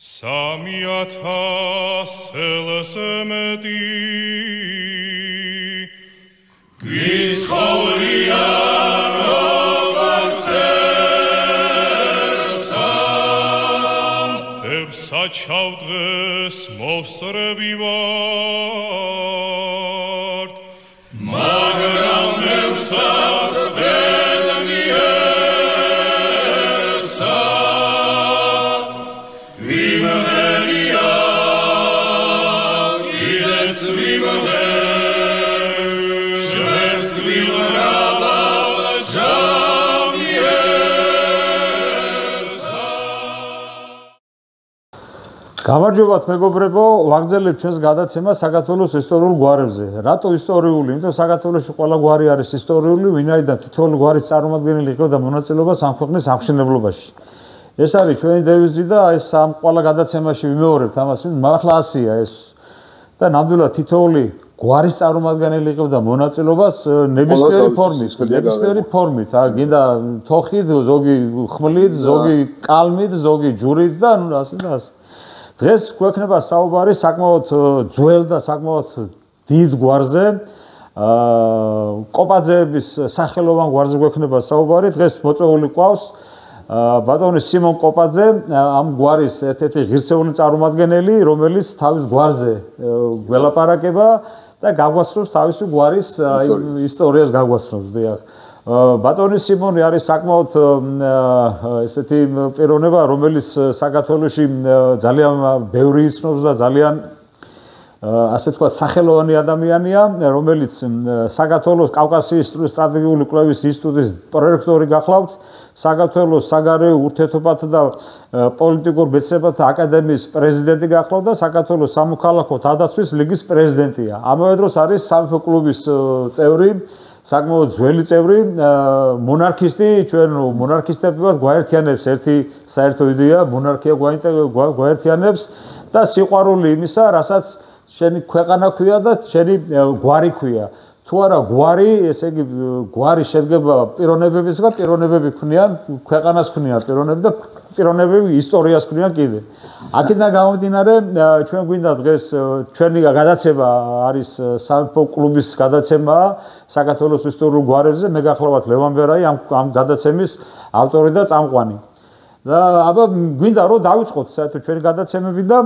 3,000 მეტი გიცხოვრიან როგორც ერსა ერსა ჩავდღეს მოსწრები ვართ მაგრამ ერსას ბედნი ერსა ვიმღერია კიდეც ვიმღერ გამარჯობათ მეგობრებო, ვაგრძელებთ ჩვენს გადაცემას საქართველოს ისტორიულ გვარებზე. რატო ისტორიული? იმიტომ საქართველოში ყველა გვარი არის ისტორიული, ვინაიდან თითოეული გვარის წარმომადგენელი იღებდა მონაწილეობას ამ ქვეყნის აღმშენებლობაში. ეს არის ჩვენი დევიზი და ეს ამ ყველა გადაცემაში ვიმეორებთ ამას, მართლა ასია ეს. და ნამდვილად თითოეული გვარის წარმომადგენელი იღებდა მონაწილეობას ნებისმიერი ფორმით, გინდა თოხით, ზოგი ხმლით, ზოგი კალმით, ზოგი ჯვრით და ნუ ასე და ასე. დღეს გვექნება საუბარი საკმაოდ ძველ და საკმაოდ დიდ გვარზე. კოპაძეების სახელოვან გვარზე გვექნება საუბარი. დღეს მოწვეული ყავს ბატონი სიმონ კოპაძე, ამ გვარის ერთ-ერთი ღირსეული წარმომადგენელი, რომელიც თავის გვარზე გველაპარაკება და გაგვასწრებს თავისი გვარის ისტორიას გაგვასწრებს, დიახ. ბატონი სიმონი არის საკმაოდ ესეთი პიროვნება, რომელიც საქართველოში ძალიან ბევრი იცნობს და ძალიან ასე თქვა სახელოვანი ადამიანია, რომელიც საქართველოს კავკასიის სტრატეგიული კვლევის ინსტიტუტის პროექტორი გახლავთ, საქართველოს საგარეო ურთიერთობათა და პოლიტიკურ მეცნიერებათა აკადემიის პრეზიდენტი გახლავთ და საქართველოს სამოქალაქო თავდაცვის ლიგის პრეზიდენტია. ამავე დროს არის სამეფო კლუბის წევრი, საკმაოდ ძველი წევრი, მონარქისტი, ჩვენ მონარქისტები ვართ, გვაერთიანებს ერთი საერთო იდეა, მონარქია გვაერთიანებს და სიყვარული იმისა, რასაც შენი ქვეყანა ქვია და შენი გვარი ქვია. თუ არა გვარი, ესე იგი გვარი შედგება პიროვნებებისგან, პიროვნებები ქმნიან ქვეყანას, ქმნიან პიროვნები და პიროვნებები ისტორიას ქმნიან კიდე. აქედან გამომდინარე, ჩვენ გვინდა დღეს ჩვენი გადაცემა არის სამეფო კლუბის გადაცემა საქართველოს ისტორიულ გვარებზე. მე გახლავთ ლევან ბერაი, ამ გადაცემის ავტორი და წამყვანი. და აბა გვინდა რომ დავიწყოთ საერთოდ ჩვენი გადაცემები და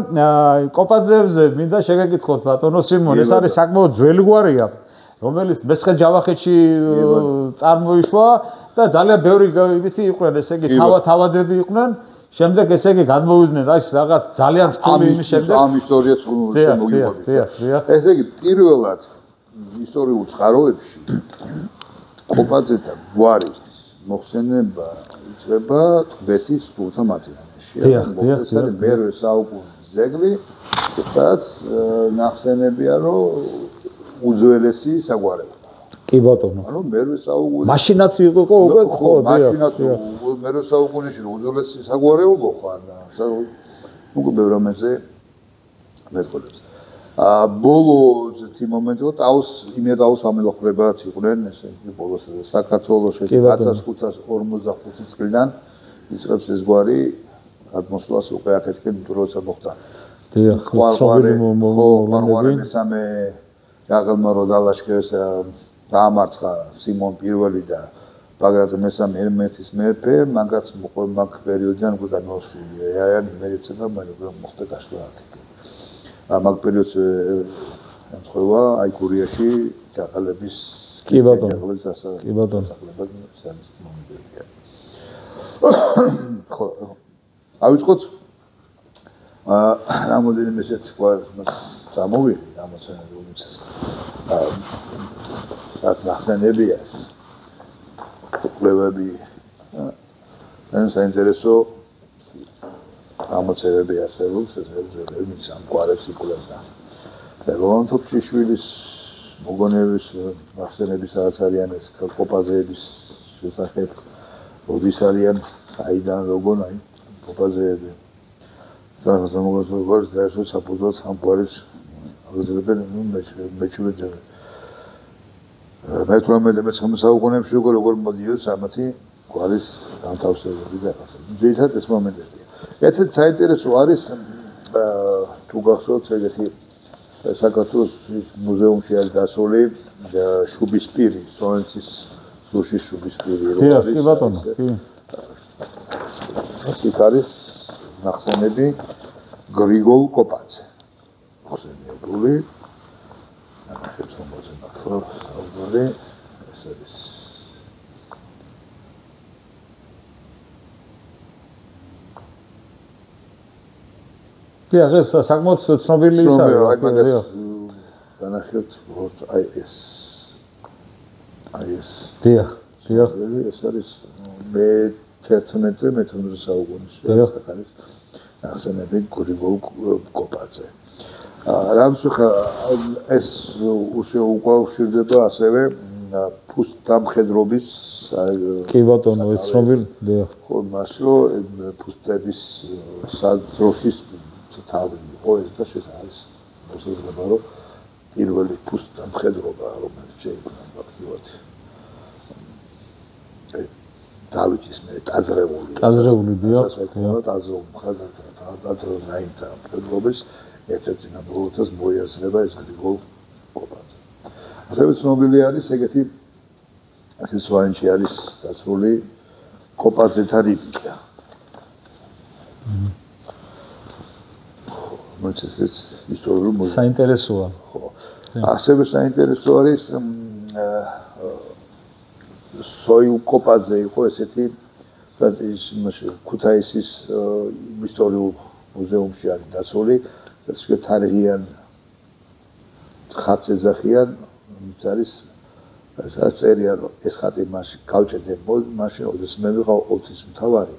კოპაძეებზე მინდა შეგეკითხოთ ბატონო სიმონ, ეს არის საკმაოდ ძველი გვარია, რომელიც მე-9 ჯავახეთში წარმოიშვა და ძალიან ბევრი ვითი იყვნენ, ესე იგი თავადები იყვნენ. შემდეგ ესე იგი გადმოვიდნენ აი რაღაც ძალიან რთული იმის შემდეგ ამ ისტორიას შემოგიყვებით. ესე იგი პირველად ისტორიულ წყაროებში კოპაძეთა გვარის მოხსენება იწყება ტბეთის სულთა მაწვანეში. ეს არის მერვე საუკუნის ძეგლი, სადაც ნახსენებია რომ უძველესი საგვარეულო. კი ბატონო. ანუ მერვე საუკუნეში. მაშინაც იყო უკვე ხო, მაშინაც მერვე საუკუნეში უძველესი საგვარეულო ხარ. უკვე ბევრ ამაზე მეტყოლებს. ბოლო ზეთი მომენტია ტაუს ამილოხრებაც იყვნენ, ესე იგი ბოლოს საქართველოში 1545 წლიდან იწყებს ეს გვარი გადმოსვლას უკვე აქეთკენ როცა მოხდა. დიახ, ხوارვარი მესამე ჯაღელმა რო დალაშქრეს დაამარცხა სიმონ პირველი და ბაგრატ მესამე ელმეთის მეფე, მაგაც მაგ პერიოდიდან უკვე განმოსულია. აიან იმერეთსა და მოხდა გასვლა აქ. მაგ პერიოდს ემთხვევა აი გურიაში ჯაღელების კი ბატონო. კი ბატონო. ხო, ავიწყოთ რამოდენიმე ესეც წამოვიდი ამასენები უმცეს. რაც ნახსენებია ეს კვლევები ან საინტერესო ამოცებები არსებობს ეს ამ გვარებს იკვლევდა. ლევან თოფჩიშვილის მოგონების ნახსენების რაც არიან ეს კოპაძეების შესახებ როდის არიან, საიდან როგორ აი კოპაძეები. სამოგონებას დაესწრო საფუძველს ამ გვარებს აღზრდებენ მეჩვიდე. მე-19 საუკუნეებში როგორ მოდიოდა სამათი გვარის განთავსებები და ასე. ძირითადად ეს მომენტებია. ესეც საინტერესო არის თუ გახსოვთ ეგეთი საქართველოს მუზეუმში არის დასული შუბისპირი, სლოვენცის ლუშის შუბისპირი კი ბატონო, კი. იქ არის ნახსენები გრიგოლ კოპაძე. ხსენებული. ახლა მომწონს ნახო, ავტორი ეს არის. კი, ეს საკმაოდ ცნობილი ის არის. განახილეთ აი ეს. დიახ. ეს არის მე-11 საუკუნის არის ახსენები გრიგოლ კოპაძე. რამს ხა ეს უკავშირდება ასევე ფუსტამხედრობის კი ბატონო, ეს ცნობილი დიახ. ხო, მასო ფუსტების სადროშის თავი იყო ეს და ეს არის მოსაზრება რომ პირველი ფუსტამხედრობა რომელიც შეიქმნა ფაქტიურად დავითის მე ტაძრეული დიახ. ტაძრეული რაინთა მხედრობის ერთ-ერთი ნაბოლოთას მოიაზრება ეს გრიგოლ კოპაძე. ასევე ცნობილი არის ეგეთი სვანში არის დაცული კოპაძეთა რელიგია. მოიცეს ისტორიული მუზეუმი. საინტერესოა. ხო. ასევე საინტერესო არის სოიუ კოპაძე იყო ესეთი ის ქუთაისის ისტორიულ მუზეუმში არის დასული, ეს თარიღიან ხატს ეძახიან, ის არის სადაც წერია რომ ეს ხატი მაშინ გავჭედე მაშინ ოდესმე მე ვიყავ ოცის მთავარი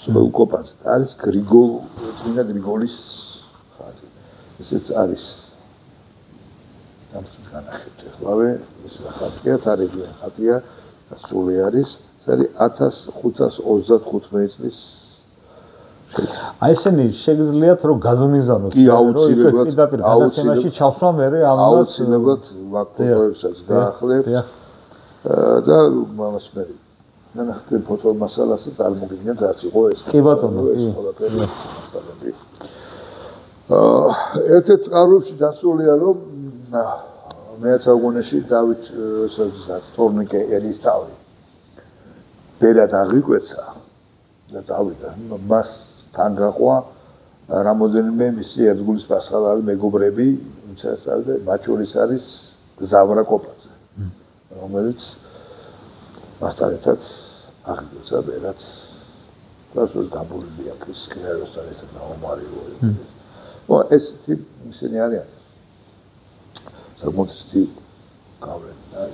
სოიუ კოპაძე არის წმინდა გრიგოლის ხატი. ესეც არის ამას განახეთ ახლავე ეს ხატია თარიღიან ხატია სული არის ეს არის 1535 წლის აი ესენი შეგიძლიათ რომ გადმიგზავნოთ კი აუცილებლად გადაცემაში ჩავსვა მე ამას აუცილებლად ვაკეთებსაც დაახლებთ და მას მე ნახეთ ფოტო მასალასაც არ მოგიგნებთ რაც იყო ეს კი ბატონო კი ერთ-ერთ წყაროებში დასულია რომ მე საუკუნეში დავით თორნიკე ერისთავი ბერად აღიკვეცა და დავიდა მას თან გაყვა რამოდენიმე მისი ერთგულის პასხალარი მეგობრები ვინცაც არის და მათ შორის არის გზავრა კოპაძე რომელიც მასთან ერთად აღიკვეცა ბერად დასოს გაბურებია სკნეროსთან ერთად დაომარიო ეს ისინი არიან საკმაოდ გავლენა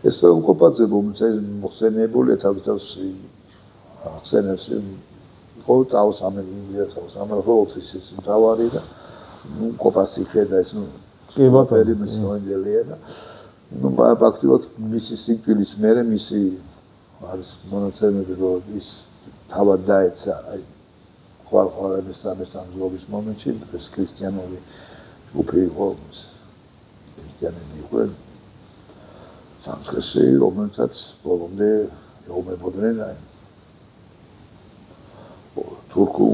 ეს კოპაძე რომელიც მოხსენებულია თავის ახსენებს იყო წავს ამერიკის მთავარი და კოპასი ხედა ეს კი ბატონო მსმენელია და ფაქტობრივად მისი სიკვდილის მერე მისი არის მონაცემები რომ ის თავად დაეცა აი ხვალ-ხვალების სამზობის მომენტში ეს ქრისტიანული ჯგუფი იყო ქრისტიანები იყვნენ სამცხეში რომელსაც ბოლომდე ეუბნებოდნენ აი თურქულ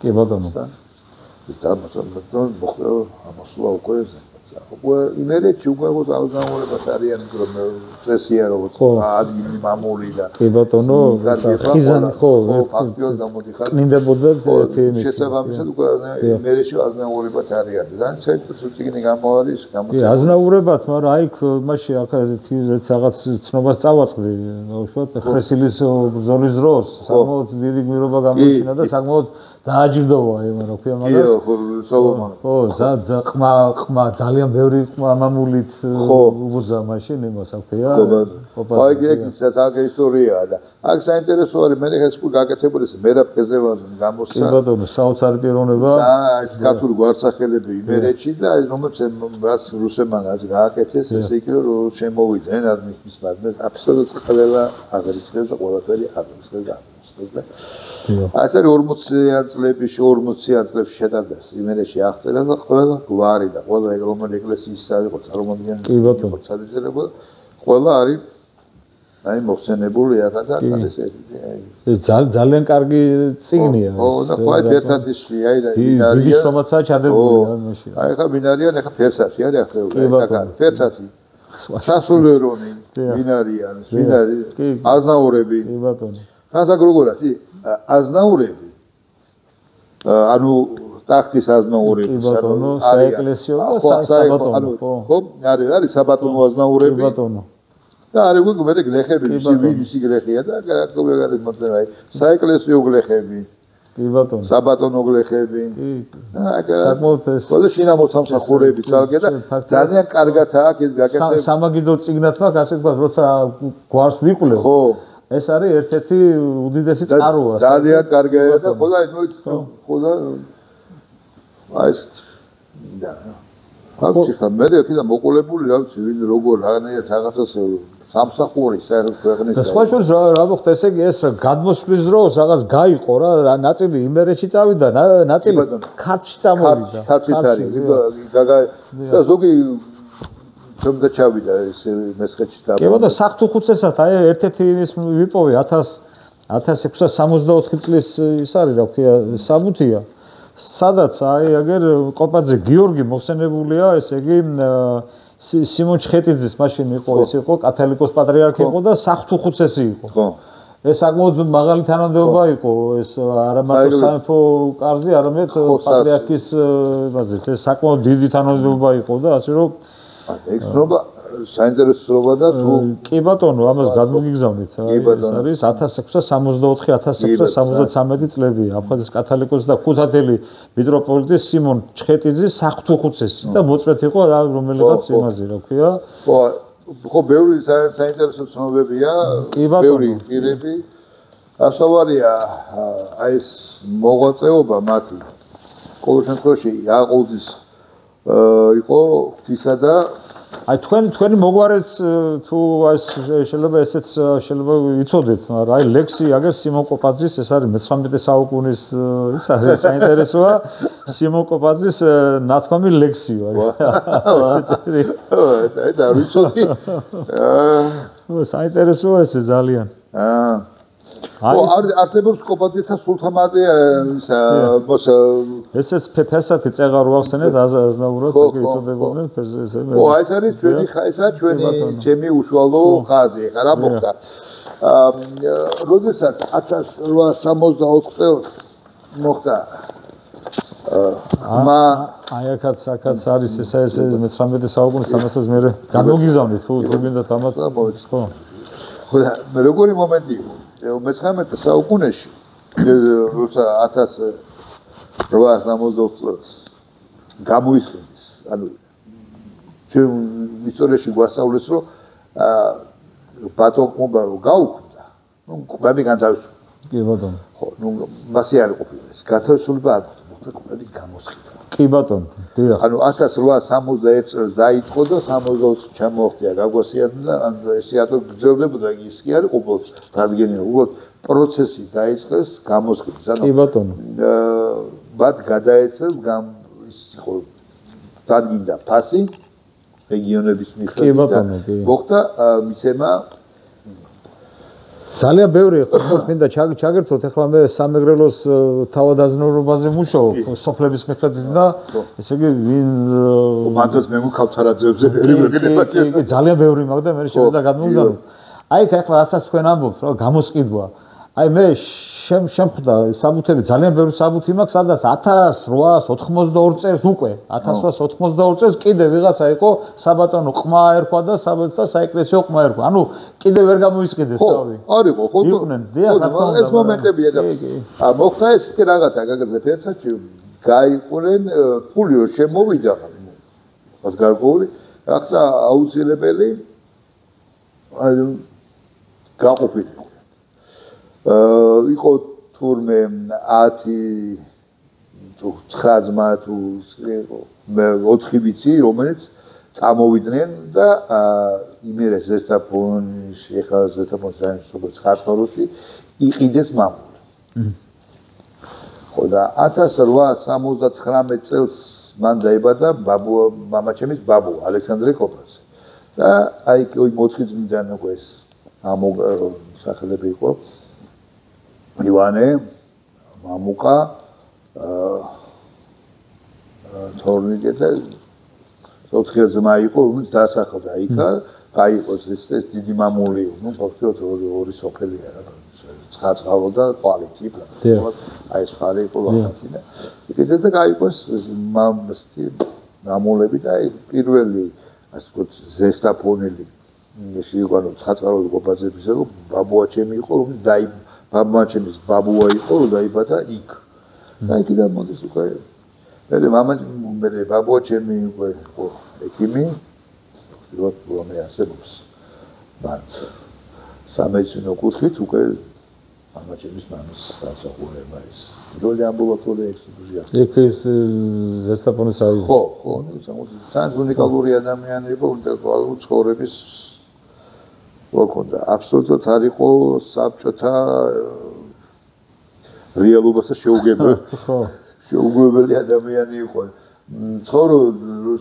კი ბატონო ეს ამასთან მოხდა ამასულა უკვე იმერეთში უკვე აღზაურებას არიან რომ წესია როგორც ადგილი მამული და კი ბატონო ხიზანი ხო ფაქტიურად გამოდიხარ მინდებოდა თემი შესაბამისად უკვე იმერეთში აღზაურებას არიან და საერთოდ გამოარის კი აზნაურებად მაგრამ აი მაშინ ახლა რაღაც ცნობას წავაწყდი უშუალოდ ხრესილის ბრძოლის დროს საკმაოდ დიდი გმირობა გამოიჩინა და საკმაოდ დააჯილდოვა იმან რო ქვია მაგას ხო ყმა ძალიან ბევრი მამულით უბრძა მაშინ იმას აქვია აი ეგეც აქ ისტორიაა და აქ საინტერესო არის მე ხეს გაკეთებული ეს მერაფხეზე გამოსცა კი ბატონო საოცარი პიროვნება ეს ქართული გვარსახელები იმერეთში და ეს რომელიც რაც რუსებმა გააკეთეს ესე იგი რომ შემოვიდნენ ადმინისტრაციის მაგნეს აბსოლუტურად ყველა აღრიცხეს და ყველაფერი აღრიცხეს და ასე 40-იან წლებში შეტანდეს იმერეთში აღწერა და ყველა გვარი და ყველა რომელი ეკლესიის იყო წარმოადგენელი კი ბატონო ყველა არის აი მოხსენებული ახლა და ეს ძალიან კარგი წიგნია ეს. ხო, და ხო აი ფერსატში აი და ბინარია. დიდი შრომაცაა ჩადებული ამაში. აი ხა ბინარია, ახლა ფერსატი არის ახლა. ფერსატი. სასულიერონი, ბინარია, ბინარი, აზნაურები. კი ბატონო. ასაკ როგორ არის? აზნაურები. ანუ ტახტის აზნაურები, ბატონო, საეკლესიო და საბატონო, ხო, არის საბატონო აზნაურები. კი ბატონო. და არის უკვე გლეხები, მისი გლეხია და გაკეთებული მოწევა. საეკლესიო გლეხები. კი ბატონო. საბატონო გლეხები. კი. საკმაოდ ეს. ყველა შინამოსამსახურები ძალგე და ძალიან კარგადაა ეს გაკეთებული. სამაგიდო წიგნად მაქვს, ასე ვთქვათ, როცა გვარს ვიკვლევ. ხო. ეს არის ერთ-ერთი უდიდესი წყაროა. ძალიან კარგია და ყველა ყველა აი ეს და აქ ხა მე კიდე მოყოლებული რა ვიცი ვინ როგორ რაღაცას სამსახური საერთოდ ქვეყნის და სხვა შორის რა მოხდა ესე იგი ეს გადმოსვლის დროს რაღაც გაიყო რა ნაწილი იმერეთში წავიდა ნაწილი ქართლში წამოვიდა ქართლში არის და ზოგი თუმცა ჩავიდა ეს მესხეთში და კი ბატონო საფრთხუცესად აი ერთ-ერთი ის ვიპოვე 1664 წლის ის არის რა ქვია საბუთია სადაც აი აგერ კოპაძე გიორგი მოხსენებულია ესე იგი სიმონ ჩხეტიძის მაშინ იყო ეს იყო კათოლიკოს პატრიარქი იყო და საფრთხუცესი იყო ხო ეს საკმაოდ მაღალი თანამდებობა იყო ეს არა მარტო სამეფო კარზე არამედ პატრიარქის იმაზე ეს საკმაოდ დიდი თანამდებობა იყო და ასე რომ ექსრობა საინტერესოა და თუ კი ბატონო ამას გადმოგიგზავნით ეს არის 1664-1673 წლები აფხაზის კათოლიკოსი და ქუთათელი მიტროპოლიტი სიმონ ჩხეტიძის საფრთხუცესი და მოწვეთ იყო რომელიღაც იმაზე რა ქვია ხო ბევრი საინტერესო ცნობებია ბევრი პირები ასავარია აი ეს მოღვაწეობა მათი ყოველ შემთხვევაში აყოლძის იყო ღვთისა და აი თქვენი მოგვარეს თუ აი შეიძლება ესეც შეიძლება იცოდეთ მაგრამ აი ლექსი აგერ სიმონ კოპაძის ეს არის მე-19 საუკუნის ის არის საინტერესოა სიმონ კოპაძის ნათქვამი ლექსიო ეს არ ვიცოდი საინტერესოა ეს ძალიან არსებობს კოპაძეთა სულთამაზე ესეც ფესათი წეღარო ახსენეთ აზნაურად იცოდებოდნენ ფესზე ო ეს არის ჩვენი ესა ჩვენი ჩემი უშუალო ხაზი ხა რა მოხდა როდესაც 1864 წელს მოხდა აი აქაც არის ეს მე-19 საუკუნის ამასაც მე გამოგიზავნით თუ გინდათ ამას ხო მე როგორი მომენტი იყო მე-19 საუკუნეში როცა 1860 წელს გამოისყიდეს ანუ ჩვენ ისტორიაში გვასწავლეს რომ ბატონყობა რო გაუქმდა ნუ კვები განთავისუფლდა კი ბატონო ხო ნუ მასე არ ყოფილა ეს განთავისუფლება არ ყოფილა კვების გამოსყიდვა კი ბატონო დიახ ანუ 1861 წელს დაიწყო და 60 ჩამოხდია გაგვასიათნა და ან ესე ატო გრძელდებოდა ის კი არის ყოველთვის დადგენილი უბრალოდ პროცესი დაიწყეს გამოსყიდვის ანუ კი ბატონო მათ გადაეცეს ის იყო დადგინდა ფასი რეგიონების მიხედვით კი ბატონო კი მოხდა მიცემა ძალიან ბევრი ხო მინდა ჩაგერთოთ ახლა მე სამეგრელოს თავადაზნაურობაზე მუშაობ სოფლების მიხედვით და ესე იგი ვინ მანდას მე მქავთარაძეებზე ბევრი მეგრება კი ძალიან ბევრი მაგ და მე შევიდა გადმოგზავნო აი ახლა რასაც თქვენ ამბობთ რომ გამოსყიდვა აი მე შემხვდა საბუთები ძალიან ბევრი საბუთი მაქვს სადაც 1882 წელს უკვე 1882 წელს კიდე ვიღაცა იყო საბატონო ყმა ერქვა და საეკლესიო ყმა ერქვა ანუ კიდე ვერ გამოისყიდეს თავი არისო ხო იყვნენ დიახ რა თქმა უნდა ეს მომენტებია და მოხდა ეს კი რაღაცა გაგრძელე ფერსაჩი გაიყვნენ ფული რო შემოვიდა მას გარკვეული რაღაცა აუცილებელი აი გაყოფილი იყო თურმე 10 თუ 9 ძმა თუ 4 ვიცი რომელიც წამოვიდნენ და იმერე ზესტაფონში ეხლა ზესტაფონში როგორც ხარწყოროში იყიდეს მამული ხო და 1879 წელს მან დაიბადა მამაჩემის ბაბუ ალექსანდრე კოპაძე და აი 4 წლიდან უკვე ეს ამ სახელები იყო ივანე, მამუკა, თორნიკე და ოთხი ძმა იყო, რომელიც დაასახელდა იქა, გაიყოს ეს დიდი მამული, ნუ ფაქტობრივად ორი სოფელია რა. ცხაწყალო და ყვალი ტიპა. აი ეს ხარი იყო ვახაცი და იქეთა და გაიყოს მამულები და აი პირველი ასე ვთქვათ ზესტაფონელი ისე იყო ცხაწყალო გობაზებისა და ბაბუაჩემი იყო, რომელიც ბაბუაჩემის ბაბუა იყო, დაიბადა იქ. და იქიდან მოდის უკვე მე ბაბუაჩემი იყო ექიმი, ვთქვათ მე არსებობს. მათ სამედიცინო კუთხით უკვე მამაჩემის მამის დასახულება ის. როლი ამბულატორია ექსპოზიცია. იქ ის ზესტაფონის აი. ხო, ძალიან უნიკალური ადამიანი იყო, უნიკალური ცხოვრების მოქონდა. აბსოლუტურად არ იყო საბჭოთა რეალობასა შეუგებელი. ხო. შეუგებელი ადამიანი იყო. ცხოვრო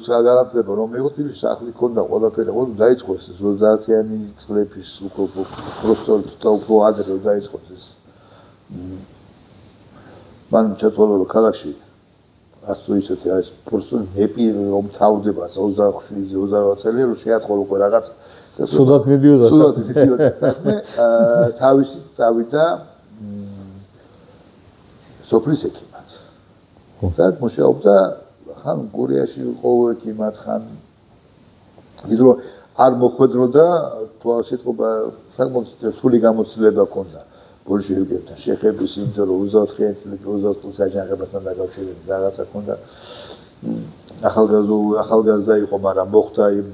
საგარაფლება რომ იყო თვითონ სახლი ქონდა ყველაფერი ხო დაიწყო ეს 30-იანი წლების უკვე უფრო ადრე დაიწყო ეს მან ჩათვალა ქალაქში ასე ისეთი არის პროსტო ნეპი რომ თავდება 25 წელი რომ შეატყო უკვე რაღაც სუდად მიდიოდა საქმე თავისი წავიდა სოფლის ექიმად და მუშაობდა ხან გურიაში იყო ექიმად ხან იდრო არ მოხვედროდა თვალშეთყობა საკმაოდ სული გამოცდილება ჰქონდა ბოლშევიკებთან შეხების იმიტომ რომ 24 წელი 25 საჯანყებასთან დაკავშირებით რაღაცა ჰქონდა ახალგაზრდა იყო მაგრამ მოხდა იმ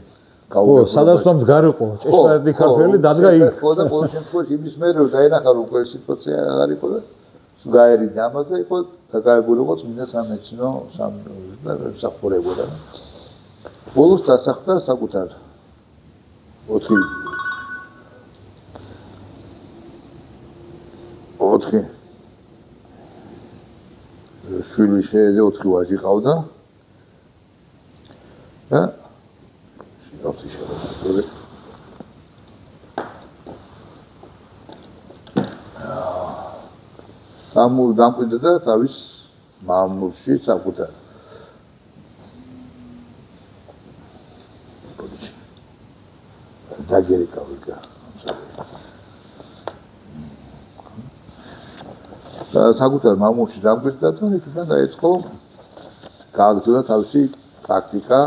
ხო სადაც რომ მდგარიყო ჭეშმარიტი ქართველი დადგა იქ ხო და ყოველ შემთხვევაში იმის მერე რომ დაინახა რომ უკვე სიტუაცია არ იყო და გაერიდა ამაზე იყო დაკავებული იყო წმინდა სამედიცინო სამსახურებოდა. ბოლოს დასახდა საკუთარ 4 შვილი შეეძე 4 ვაჟი ყავდა და შევთი შეგვიძლია დამკვიდრდა და თავის მამულში საკუთარ დაგერიკავდა და საკუთარ მამულში დამკვიდრდა და იქიდან დაიწყო გააგრძელა თავისი პრაქტიკა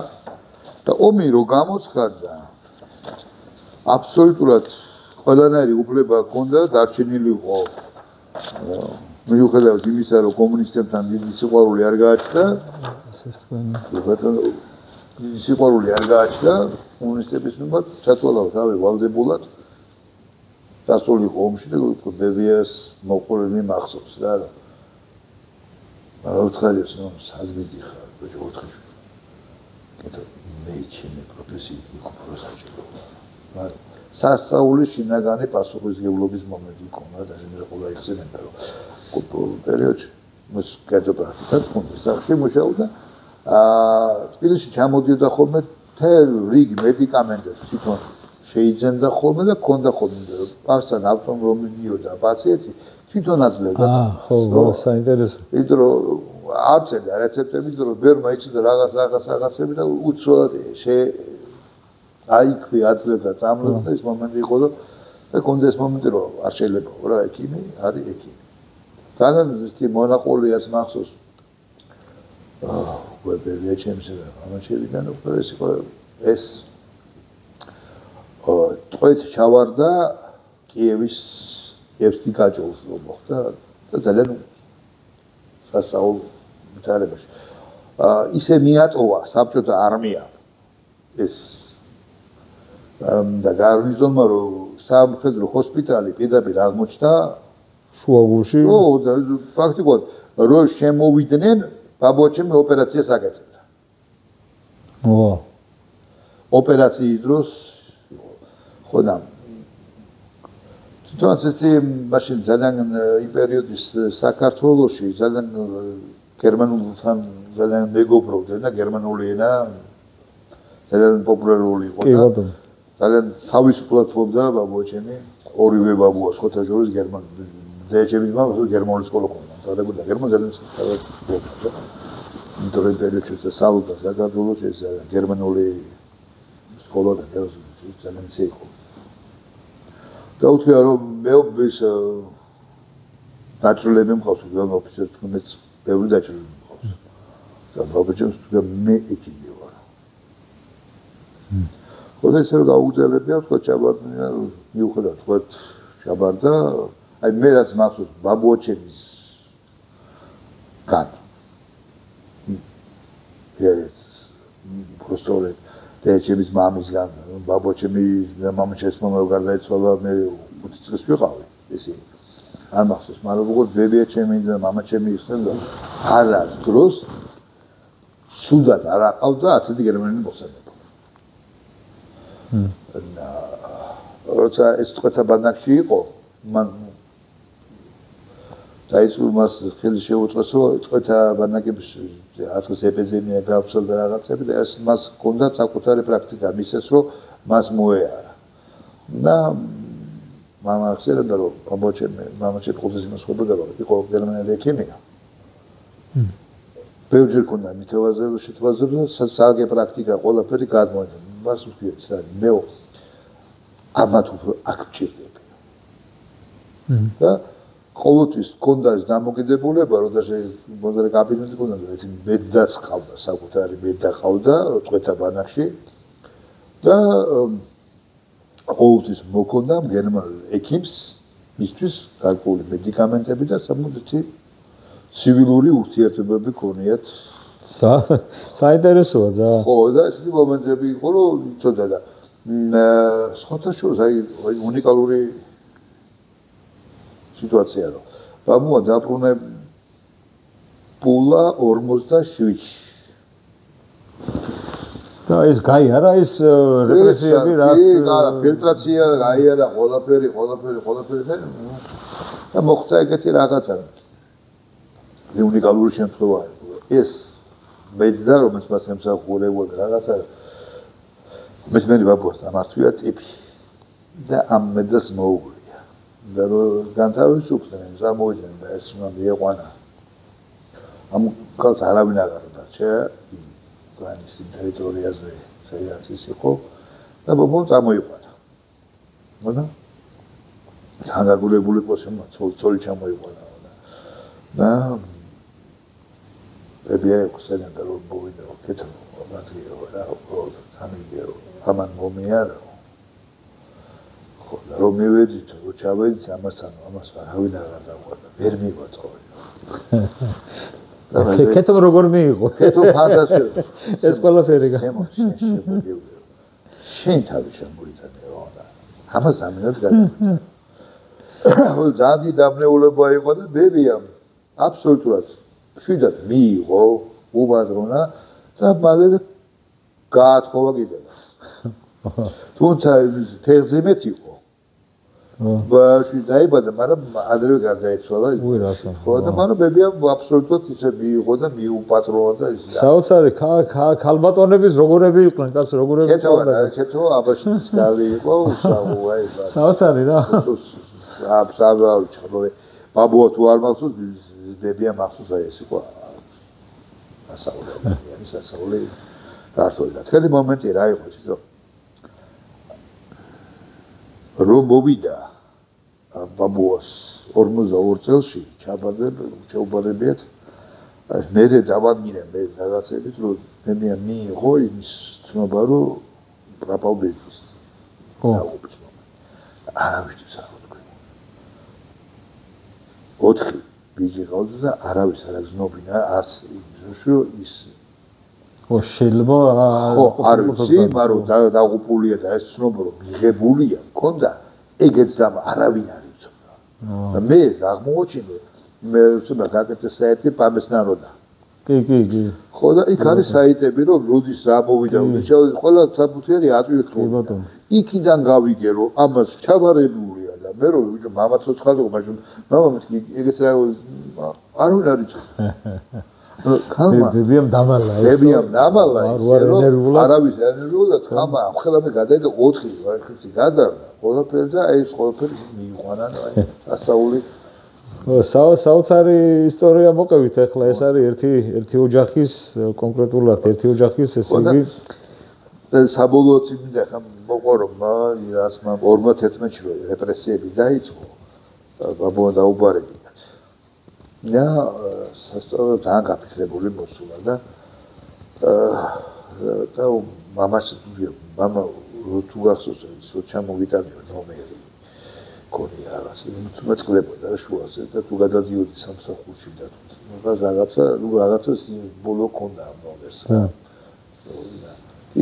და ომი რო გამოცხადდა აბსოლუტურად ყველანაირი უფლება ჰქონდა დარჩენილი იყო მიუხედავად იმისა, რომ კომუნისტებთან დიდი სიყვარული არ გააჩნდა, კომუნისტების მიმართ ჩათვალა თავი ვალდებულად დასრულიყო ომში და ბებიას მოყოლები მახსოვს რა. ოთხალიოს რომ საზგიდი ხარ, ბიჭო ოთხი. კეთო მე ჩემი პროფესიით მიყო საჭირო. სასწაულის შინაგანი პასუხისმგებლობის მომენტი იქონა და მე ყოლა იხსენებდა რომ პერიოდში მას კერძო პრაქტიკაც ჰქონდა სახში მუშაობდა თბილისში ჩამოდიოდა ხოლმე თელ რიგი მედიკამენტებს თვითონ შეიძენდა ხოლმე და ჰქონდა ხოლმე პასთან ავტომ რომ მიდიოდა პაციენტი თვითონ აძლევდა ხო საინტერესო იმიტომ რომ არწერდა რეცეპტები იმიტომ რომ ვერ მაიცოდა რაღაცები და უცვლად აიქვი აძლევდა წამლებს და ეს მომენტი იყო და კონდა ეს მომენტი რომ არ შეიძლება რა ექიმი არის ექიმი ძალიან ზუსტი მონაყოლიას მახსოვს ვებერია ჩემსა და ამაჩევიდან უკვე ეს იყო ეს ტყვეთ ჩავარდა კიევის ევსკი გაჭოლს რომ მოხდა და ძალიან სასაულ მიწარებაში ისე მიატოვა საბჭოთა არმია ეს და გარნიზონმა რომ სამხედრო ჰოსპიტალი პირდაპირ აღმოჩნდა შუაგულში ო და პრაქტიკულად რომ შემოვიდნენ ბაბუაჩემი ოპერაციას აკეთებდა ოპერაციის დროს ხოდა თვითონაც მაშინ ძალიან იმ პერიოდის საქართველოში ძალიან გერმანულთან ძალიან მეგობრობდნენ და გერმანული ენა ძალიან პოპულარული იყო და ძალიან თავისუფლად ფლობდა ბაბუაჩემი, ორივე ბაბუას ხოთა შორის დედაჩემის მამა გერმანული სკოლა ჰქონდა. დადებოდა გერმანულ ძალიან სწორად. ინტერნეტ პერიოდში სწავლობდა საქართველოს ეს გერმანული სკოლა და ძალიან ციხო. და უთხრა რომ მეობის დაჭრილები მყავს, გან ოფიცერს თუნდაც ბევრი დაჭრილები მყავს. და ბაბუჩემს თქვა მე ეკიდი ვარ. ხოდა ისე რომ გაუგზავნებია, თქვა ჩაბარდა, მიუხედავად თქვა ჩაბარდა, აი მე რაც მახსოვს ბაბუჩემის კან პროფესორი დედაჩემის მამისგან ბაბუჩემის მამაჩემს მომავალ გარდაიცვალა მე 5 წელს ვიყავი ესე არ მახსოვს მაგრამ როგორ ბებიაჩემი და მამაჩემი ისნენ და არა დროს სუდად არ აყავდა 10 გერმანელი მოსახლეობა როცა ეს წყვეთა ბანაკში იყო მან დაიწყო მას ხელი შეუწყეს რომ წყვეთა ბანაკების აწყეს ეპიდემია გავრცელდა რაღაცები და ეს მას ჰქონდა საკუთარი პრაქტიკა მისეს რომ მას მოეარა და მამა ახსენებდა რომ მამაჩემ ყოველთვის იმას ხვდებოდა რომ იყო გერმანელი ექიმია ბევრჯერ ჰქონდა მითევაზე შეთვაზე და საალგე პრაქტიკა ყველაფერი გადმოეცა მას ვთქვით რა მე ამათ უფრო აქ ვჭირდება და ყოველთვის ჰქონდა ეს დამოკიდებულება, როდესაც მოზრე კაბინეტი ჰქონდა, ეს მედდაც ყავდა, საკუთარი მედდა ყავდა, წყვეთა ბანაკში და ყოველთვის მოქონდა გერმანულ ექიმს, მისთვის გარკვეული მედიკამენტები და საკუთარი ცივილური ურთიერთობები ქონიათ. საინტერესოა ძა. ხო, და ესეთი მომენტები იყო, რომ იცოდა და სხვათა შორის აი უნიკალური სიტუაცია რომ ბაბუა დაბრუნებულა 47-ში. და ეს გაი არა ეს რეპრესიები რაც არა ფილტრაცია გაიარა ყველაფერი და მოხდა ეგეთი რაღაცა. უნიკალური შემთხვევა ეს მედდა რომელიც მას ემსახურებოდა რაღაცა მესმენი ბაბუას დამართვია ტიპი და ამ მედას მოუგო და განთავისუფლდნენ ზამოიდნენ და ეს უნდა მieყვანა ამ კაც არავინ აღარ დარჩა გრანის ტერიტორიაზე სადაც ის იყო და ბობო წამოიყვანა მოდა განაგულებული პოსიმა ცოლი ჩამოიყვანა და ბებია ხსენდა რომ მოვიდა კეთო მაგიო რა სამიგეო ამან მომიარო რომ მივედით, რომ ჩავედით ამასთან, ამას არავინ აღარ დაყვარდა, ვერ მიგვაწყობი. კეთო როგორ მიიღო? კეთო ფანტასტიკური. ეს ყველაფერი შენ თავი შემოიტანე და ამას ამინად გადავიდა. ძალიან დამნეულება იყო და ბებიამ აბსოლუტურად შვიდად მიიღო უბადრონა და მალე გაათხოვა კიდევაც. თუმცა თერზე მეტ იყო. ბაში დაიბადა, მაგრამ ადრევე გარდაიცვალა. ხო და მაგრამ ბებიამ აბსოლუტურად ისე მიიღო და მიუპატრონა და ის. საოცარი ქალბატონების როგორები იყვნენ, კაცო როგორები იყვნენ? კეთო, აბაშის გალი იყო, უსაუაი. საოცარი რა. აბსოლუტურად ჩხობე. ბაბუა თუ არ მახსოვს, ბებიამ მახსოვს აი ეს იყო. ასაული. გასწორდა. თქვენი მომენტი რა იყო ის რომ მოვიდა ბაბუას 42 წელში ჩაუბარებიათ მე დავადგინე მე რაღაცებით რომ მე მიიღო იმის ცნობა რომ პრაპალბედის არავის არ თქვი 4 ბიჭი ყავდა და არავის არ გზნობინა არც ის ხო შეიძლება ხო არ ვიცი მაგრამ დაღუპულია და ეს ცნობა რომ მიღებულია მქონდა ეგეც და არავინ არ იცოდა და მე აღმოჩინე მე უცებ გაკეთე საიტი პამესნაროდა კი ხო და იქ არის საიტები რომ როდის რა მოვიდა ყველა საფუძველი ატვირთო იქიდან გავიგე რომ ამას ჩაბარებულია და მე რომ მამა ცოცხალო მაგრამ მამამაც ეგეც რა არ უნდა იცოდა ბებიამ დამალა ეს. ბებიამ დამალა ის რომ არავის ენერგიულად ხამა ახლა მე გადაიდა 4 ვარხი გადარდა ყველაფერი და ეს ყველაფერი მიიყვანა ასაული საოცარი ისტორია მოყევით ახლა ეს არის ერთი ოჯახის კონკრეტულად ერთი ოჯახის ესე იგი საბოლოოდ იმიდა ხა მოყვა რომ რას მან 51-ში რეპრესიები დაიწყო ბაბუა დაუბარებინათ და სასწავლო ძალიან გაფიცრებული მოსულა და მამა თუ გახსოვს ისო ჩამოვიტანიო ნომერი კონი რაღაც თუ მეწყდებოდა შუაზე და თუ გადადიოდი სამსახურში და რაღაცა ბოლო ქონდა ამ ნომერს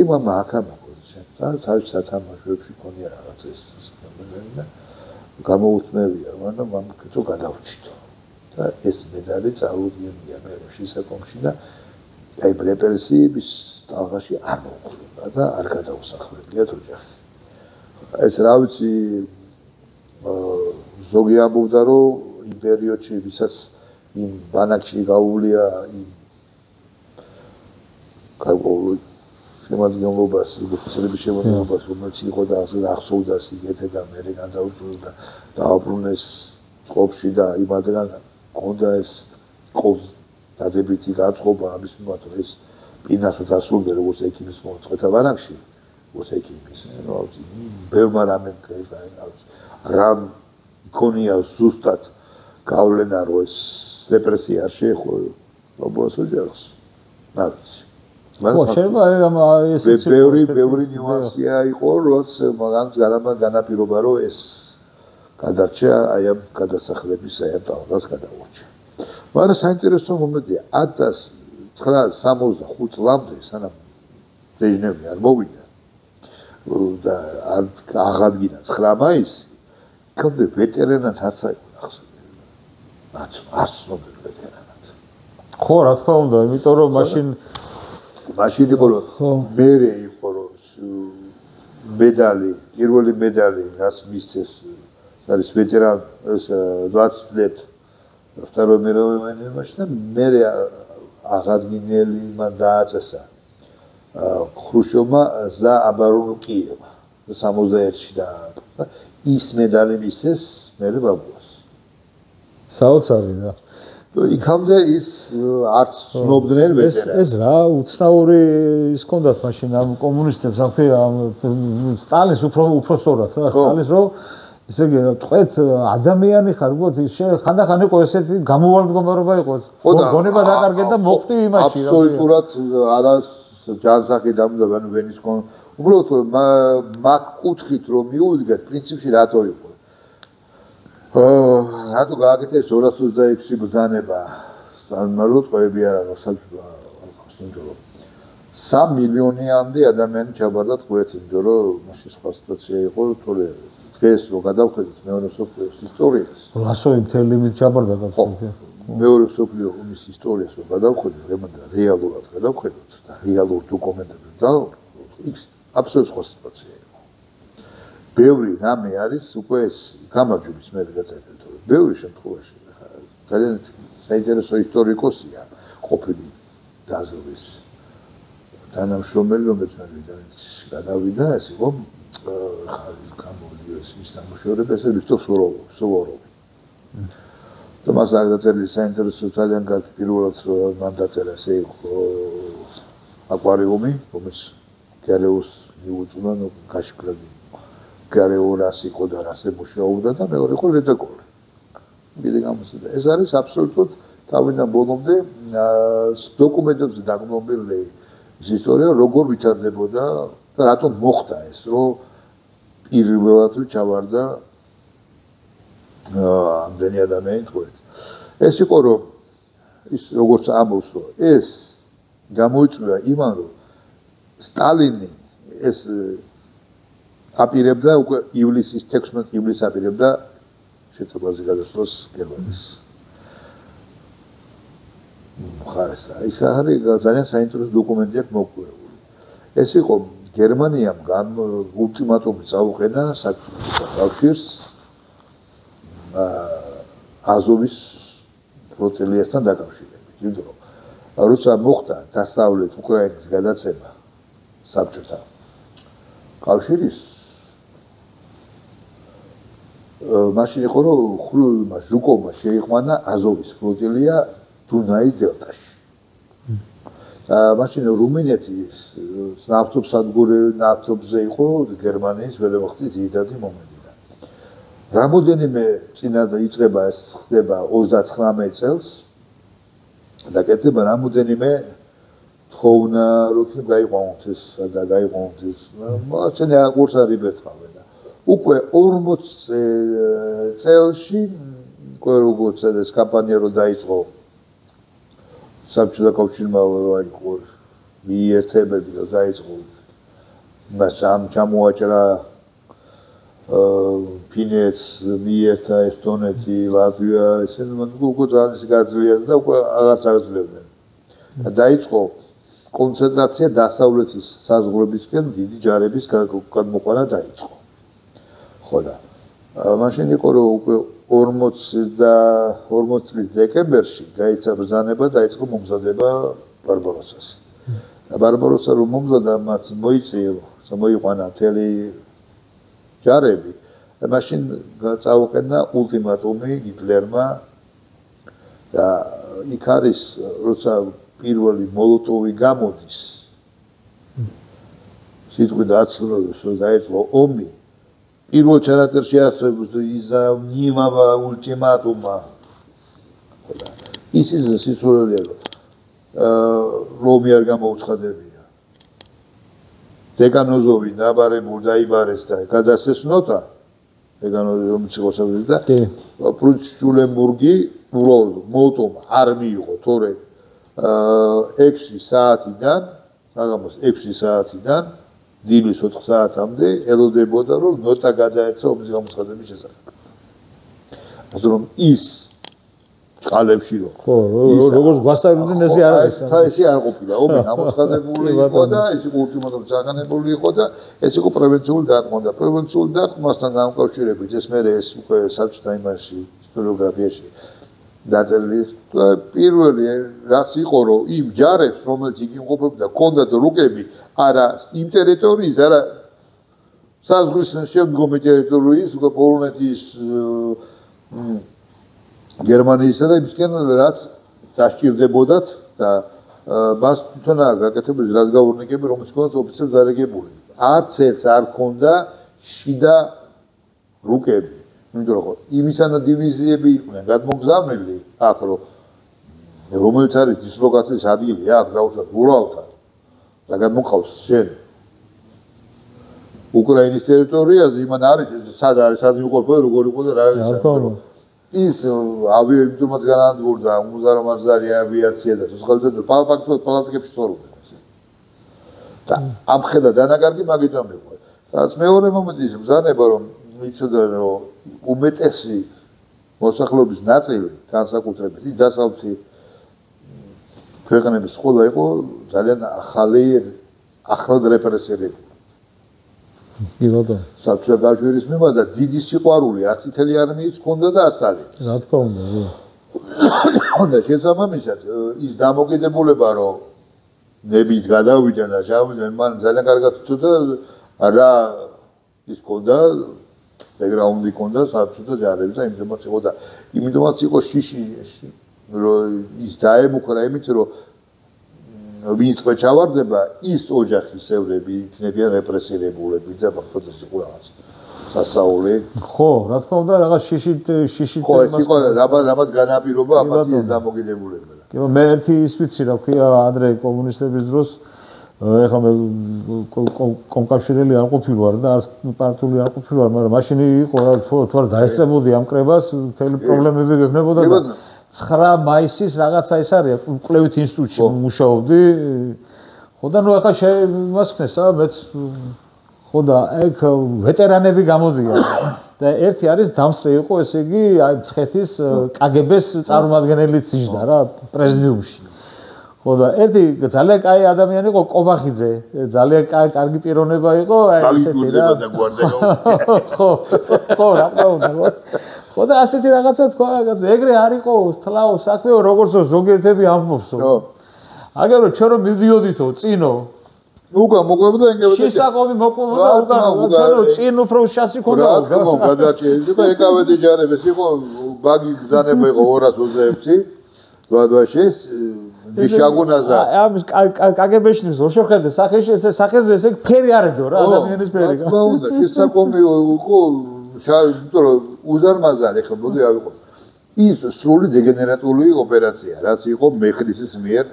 იმამა აკამაკოზე და თავის სათამაშოებში ქონია რაღაც ეს და გამოუთმევია მაგრამ მამამ კეთო გადავჭიდო და ეს მედალი წაუდგენია მე შესაkomში და აი რეპრესიების ტალღაში არ მოხდება და არ გადაუსახლებიათ ოჯახი ეს რა ვიცი ზოგი ამბობდა რომ იმ პერიოდში ვისაც იმ ბანაკში გაუვლია იმ გარკვეულ შემადგენლობას ოფიცრების შემადგენლობას რომელიც იყო და ასე ახსოვდა სიგეთე და მე განაუწევდა დააბრუნეს წყობში და იმადღან ყოდა ეს ყოს დადებითი გაწყობა ამის მიმართ ეს პინასაც ასრულდა როგორც ექიმის მოწყვეტა ბანაკში როგორც ექიმის ბევრმა რამე რა მქონია ზუსტად გავლენა რომ ეს რეპრესია შეეხო ბაბუას ოჯახს ნაცი ხო შეიძლება ეს ბევრი ნიუანსია იყო როც მაგან განაპირობა რომ ეს გადარჩა აი ამ გადასახლების აი ამ ტალღას გადაურჩა მაგრამ საინტერესო მომენტია 1965 წლამდე სანამ ბეჟნევი არ მოვიდა და არ აღადგინა 9 მაისი კონდე ვეტერანად არც აიყო ახსენე არც ცნობილ ვეტერანად ხო რა თქმა უნდა იმიტომ რომ მაშინ იყო რომ მერე იყო რომ მედალი პირველი მედალი რაც მისცეს არის ვეტერან 20 წლით второй мировой войны და მერე აღადგინელი მან დააწესა ხრუშჩოვმა за оборону Киева 61-ში და ის მედალი მისცეს მერე ბაბუას საოცარი რა იქამდე ის არც ცნობდნენ ვეტერანი ეს რა უცნაური ის კონდათ მაშინ ამ კომუნისტებს ამ სტალინს უფრო სწორად რა სტალინს რომ ესე იგი თქვენ ადამიანი ხარ გოთ ხანდახან იყო ესეთი გამოვალ მდგომარეობა იყო გონება დაკარგე და მოხდი იმაში რა აბსოლუტურად არა ჯანსაღი დამდა ანუ ვენის კონ უბრალოდ მაგ კუთხით რომ მიუდგეთ პრინციპში რატო იყო რატო გააკეთეს 226 ბრძანება სამმალოდ ყოები არა გასაგებია 3 მილიონამდე ადამიანი ჩაბარდა ტყვეით იმიტომ რომ მაშინ სხვა სიტუაცია იყო თორე დღეს რო გადავხედეთ მეორე სოფლიოს ისტორიას ლასოვი მთელი მით ჩაბარდა გასაგებია მეორე სოფლიო ომის ისტორიას რო გადავხედეთ რეალურად გადავხედეთ და რეალურ დოკუმენტებს და იქ აბსოლუტურად სხვა სიტუაცია იყო ბევრი რამე არის უკვე ეს გამარჯვების მე გადაწერეთ ბევრი შემთხვევაში ძალიან საინტერესო ისტორიკოსია ყოფილი დაზოვის თანამშრომელი რომელიც გადავიდა ეს იყო გამოვიდეს ის თანამშრომელი ეს ვიქტორ სუვოროვი და მას გადაწერილი საინტერესო ძალიან კარგი პირველად მან დაწერა ესე იყო აკვარიუმი რომელიც გარეუს მიუძღვნა გაშკრები გარეურას იყო და ასე მუშაობდა და მეორე იყო რედაქტორი. მიდე გამოსდა. ეს არის აბსოლუტურად თავიდან ბოლომდე დოკუმენტებზე დაგმობილი ის ისტორია როგორ ვითარდებოდა და რატომ მოხდა ეს რომ პირველად ჩავარდა ამდენი ადამიანი ტყვეით. ეს იყო რომ ის როგორც ამბობს რომ ეს გამოიწვია იმან რომ სტალინი ეს აპირებდა უკვე ივლისის 16 ივლისს აპირებდა შეწყვეტაზე გადასვლას გერმანიის. ხარესა, ის არის ძალიან საინტერესო დოკუმენტი აქვს მოგყვეული. ეს იყო გერმანიამ ულტიმატუმი წაუყენა კავშირს აზოვის ფლოტილიასთან დაკავშირებით. იმიტომ რომ როცა მოხდა დასავლეთ უკრაინის გადაცემა საბჭოთა კავშირის მაშინ იყო რომ ჟუკოვმა შეიყვანა აზოვის ფლოტილია დუნაის დელტაში. მაშინ რუმინეთის ნავთობსადგურზე იყო გერმანიის ვერმახტის ძირითადი მომენტი. რამოდენიმე წინადად იწყება ეს ხდება 39 წელს და კეთება რამოდენიმე თხოვნა როქი გაიყვანოთ ეს და გაიყვანოთ ეს მაშინ აღურს არის ბერწყავენ და უკვე 40 წელში როგორც ეს კამპანია რო დაიწყო საბჭოთა კავშირმა იყო მიერთებები და დაიწყო მასამ ჩამოაჭრა ფინეთს მიერთა ესტონეთი ლატვია ესენი უკვე ძალიან გაძლიერდა და უკვე აღარც აღძლებდნენ და დაიწყო კონცენტრაცია დასავლეთის საზღვრებისკენ დიდი ჯარების გადმოყვანა დაიწყო ხო და მაშინ იყო რომ უკვე 40 წლის დეკემბერში გაიცა ბრძანება დაიწყო მომზადება ბარბაროსას და ბარბაროსა რომ მომზადა მათ მოიყვანა მთელი ჯარები და მაშინ წაუყენა ულტიმატუმი ჰიტლერმა და იქ არის როცა პირველი მოლოტოვი გამოდის სიტყვით აცნობს რომ დაიწყო ომი პირველ ჩანაწერში არსებობს იზა ნიმავა ულტიმატუმა ისიც სიცოცხლეა რომი არ გამოუცხადებია დეგანოზოვი ნაბარებულ დაიბარეს და გადასცეს ნოტა დეგანოზოვი რომ ციხოსავდე და პრუჩულენბურგი მოლოტოვმა არ მიიღო თორე 6 საათიდან საღამოს 6 საათიდან დილის 4 საათამდე ელოდებოდა რომ ნოტა გადაეცა ომის გამოცხადების შესახებ. ასე რომ ის წყალებში რომ ხო როგორც გვასწავლიდნენ ესე არ არის. ესე არ ყოფილა ომი გამოცხადებული იყო და ეს იყო ულტიმატუმი წაგანებული იყო და ეს იყო პრევენციული დარტყმა და პრევენციული დარტყმასთან დამკავშირებით ეს მე ეს უკვე საბჭოთა იმაში ისტორიოგრაფიაში დაწერილი პირველი რაც იყო რომ იმ ჯარებს რომელიც იქ იმყოფებოდა ჰქონდათ რუკები არა იმ ტერიტორიის არა საზღვრის შემდგომი ტერიტორიის უკვე პოლონეთის გერმანიისა და იმისკენ რაც დასჭირდებოდათ და მას თვითონ გაკეთებული რაზგაურნიკები რომელიც ჰქონდათ ოფიცერს დარეგებული არც ერთს არ ჰქონდა შიდა რუკები იმიტომ რომ იმისანა დივიზიები იყვნენ გადმოგზავნილი აქ რომელიც არის დისლოკაციის ადგილი აქ დაუშვათ ურალთან და გადმოყავს შენ უკრაინის ტერიტორიაზე იმან არის სად არის სად იყოფა როგორ იყო და რა არის ის ავიაიმიტომაც განადგურდა უმზარმაზარი ავიაცია და სოციალიზაცია პალატიკებში ცხოვრობდნენ და ამ ხედა დანაკარგი მაგიტომ იყო სადაც მეორე მომენტი ის ბრძანება რომ იცოდა რომ უმეტესი მოსახლეობის ნაწილი განსაკუთრებით ის დასავლეთი ქვეყნების ყველა იყო ძალიან ახლად რეპრესირებული. კი ბატონო. საბჭოთა კავშირის მიმართ და დიდი სიყვარული არც მთელი არმიის ჰქონდა და ასალი. რა თქმა უნდა, და შესაბამისად ის დამოკიდებულება რომ ნებით გადავიდა და ჩავიდნენ მან ძალიან კარგად იცოდა რა ის ჰქონდა ბექგრაუნდი ჰქონდა საბჭოთა ჯარების და იმიტომაც იყო შიში რომ ის დაემუქრა იმით რომ ვინც ჩავარდება ის ოჯახის წევრები იქნებიან რეპრესირებულები და ფაქტობრივად ის იყო რაღაც სასაული ხო რა თქმა უნდა რაღაც შიშით ხო ეს იყო რამაც განაპირობა ამას ის დამოკიდებულებაა კი მე ერთი ის ვიცი რა ქვია ადრე კომუნისტების დროს ეხლა მე კონკავშირელი არ ყოფილვარ და არც პარტიული არ ყოფილვარ მაგრამ მაშინ იყო რა თუ არ დაესწრებოდი ამ კრებას მთელი პრობლემები გექნებოდა და 9 მაისის რაღაცა ის არის კვლევით ინსტიტუტში მუშაობდი ხო და ნუ ახლა იმას ხნესა მეც ხო და ეგ ვეტერანები გამოდიან და ერთი არის დამსწრე იყო ესე იგი აი მცხეთის კგბ-ს წარმომადგენელიც იჯდა რა პრეზიდიუმში ხო და ერთი ძალიან კაი ადამიანი იყო კობახიძე ძალიან კარგი პიროვნება იყო აი ესეთი რა ხო რა თქმა ხო და ასეთი რაღაცა თქვა რაღაც ეგრე არ იყო თლაო საქმეო როგორც ზოგიერთები ამბობსო აგერ რომ ჩვენ რომ მივდიოდითო წინო უკან მოყვებოდა ეგრევე შესაყობი მოყვებოდა უკან წინ უფრო შანსი ქონდა რა თქმა უნდა გადაჭერდა ეკავედი ჯარებს იყო ბაგი გზანება იყო 226 დვადვაშეს მიშაგუნაზა ამის კგბ-ში რო შეხედე სახეში ესე სახეზე ესე ფერი არედო რა ადამიანის ფერი რა თქმა უნდა შესაყობი იყო იმიტომ რომ უზარმაზარი ხო მოდი ავიღო ის სრული დეგენერატული ოპერაცია რაც იყო მეხლისის მიერ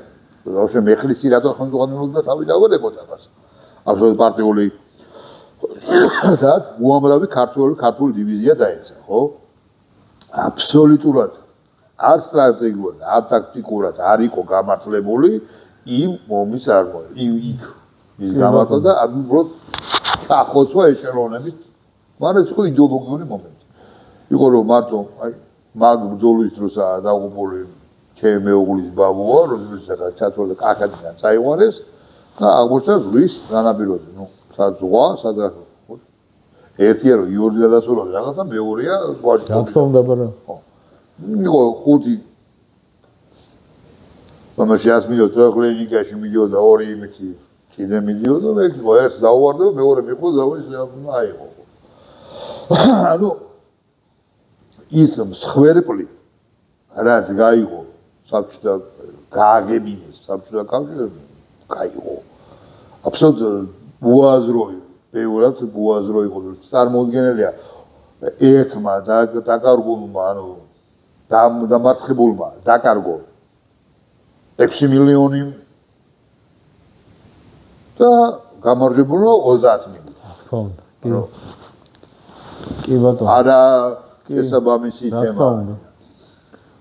ბავშვი მეხლისი რატო ხელმძღვანელობდა თავი დავედებოდა მას აბსოლუტურად პარტიული სადაც უამრავი ქართული დივიზია დაეცა ხო აბსოლუტურად არ სტრატეგიულად არ ტაქტიკურად არ იყო გამართლებული იმ ომის იქ ის გამართლდა უბრალოდ ახოცვა ეშელონებით მაგრამ ეს იყო იდეოლოგიური მომენტი იყო რომ მარტო აი მაგ ბრძოლის დროსაა დაღუპული ჩემი მეუღლის ბაბუა რომელსაც ჩათვალა კაკადიდან წაიყვანეს და აღმოჩნდა ზღვის განაპირობაზე ნუ საზღვა სადღაც ერთია რომ იორდი გადასულა რაღაცა მეორეა ზღვაში რა თქმა უნდა ბარა ხო იყო ხუთი მამაში 100 მილიონი ტრაქლენიკაში მიდიოდა 2 იმითი ჩინე მიდიოდა და იქ ერთს დაუვარდა მეორე მიყო და აიღო ანუ ის მსხვერპლი რაც გაიღო საბჭოთა გააგებინეს საბჭოთა კავშირი გაიღო აბსოლუტურად უაზროი ბევრად უაზრო იყო წარმოუდგენელია ერთმა დაკარგულმა ანუ დამარცხებულმა დაკარგო 6 მილიონი და გამარჯვებულმა 30 მილიონი თქო კი ბატონო არა ესაბამისი თემა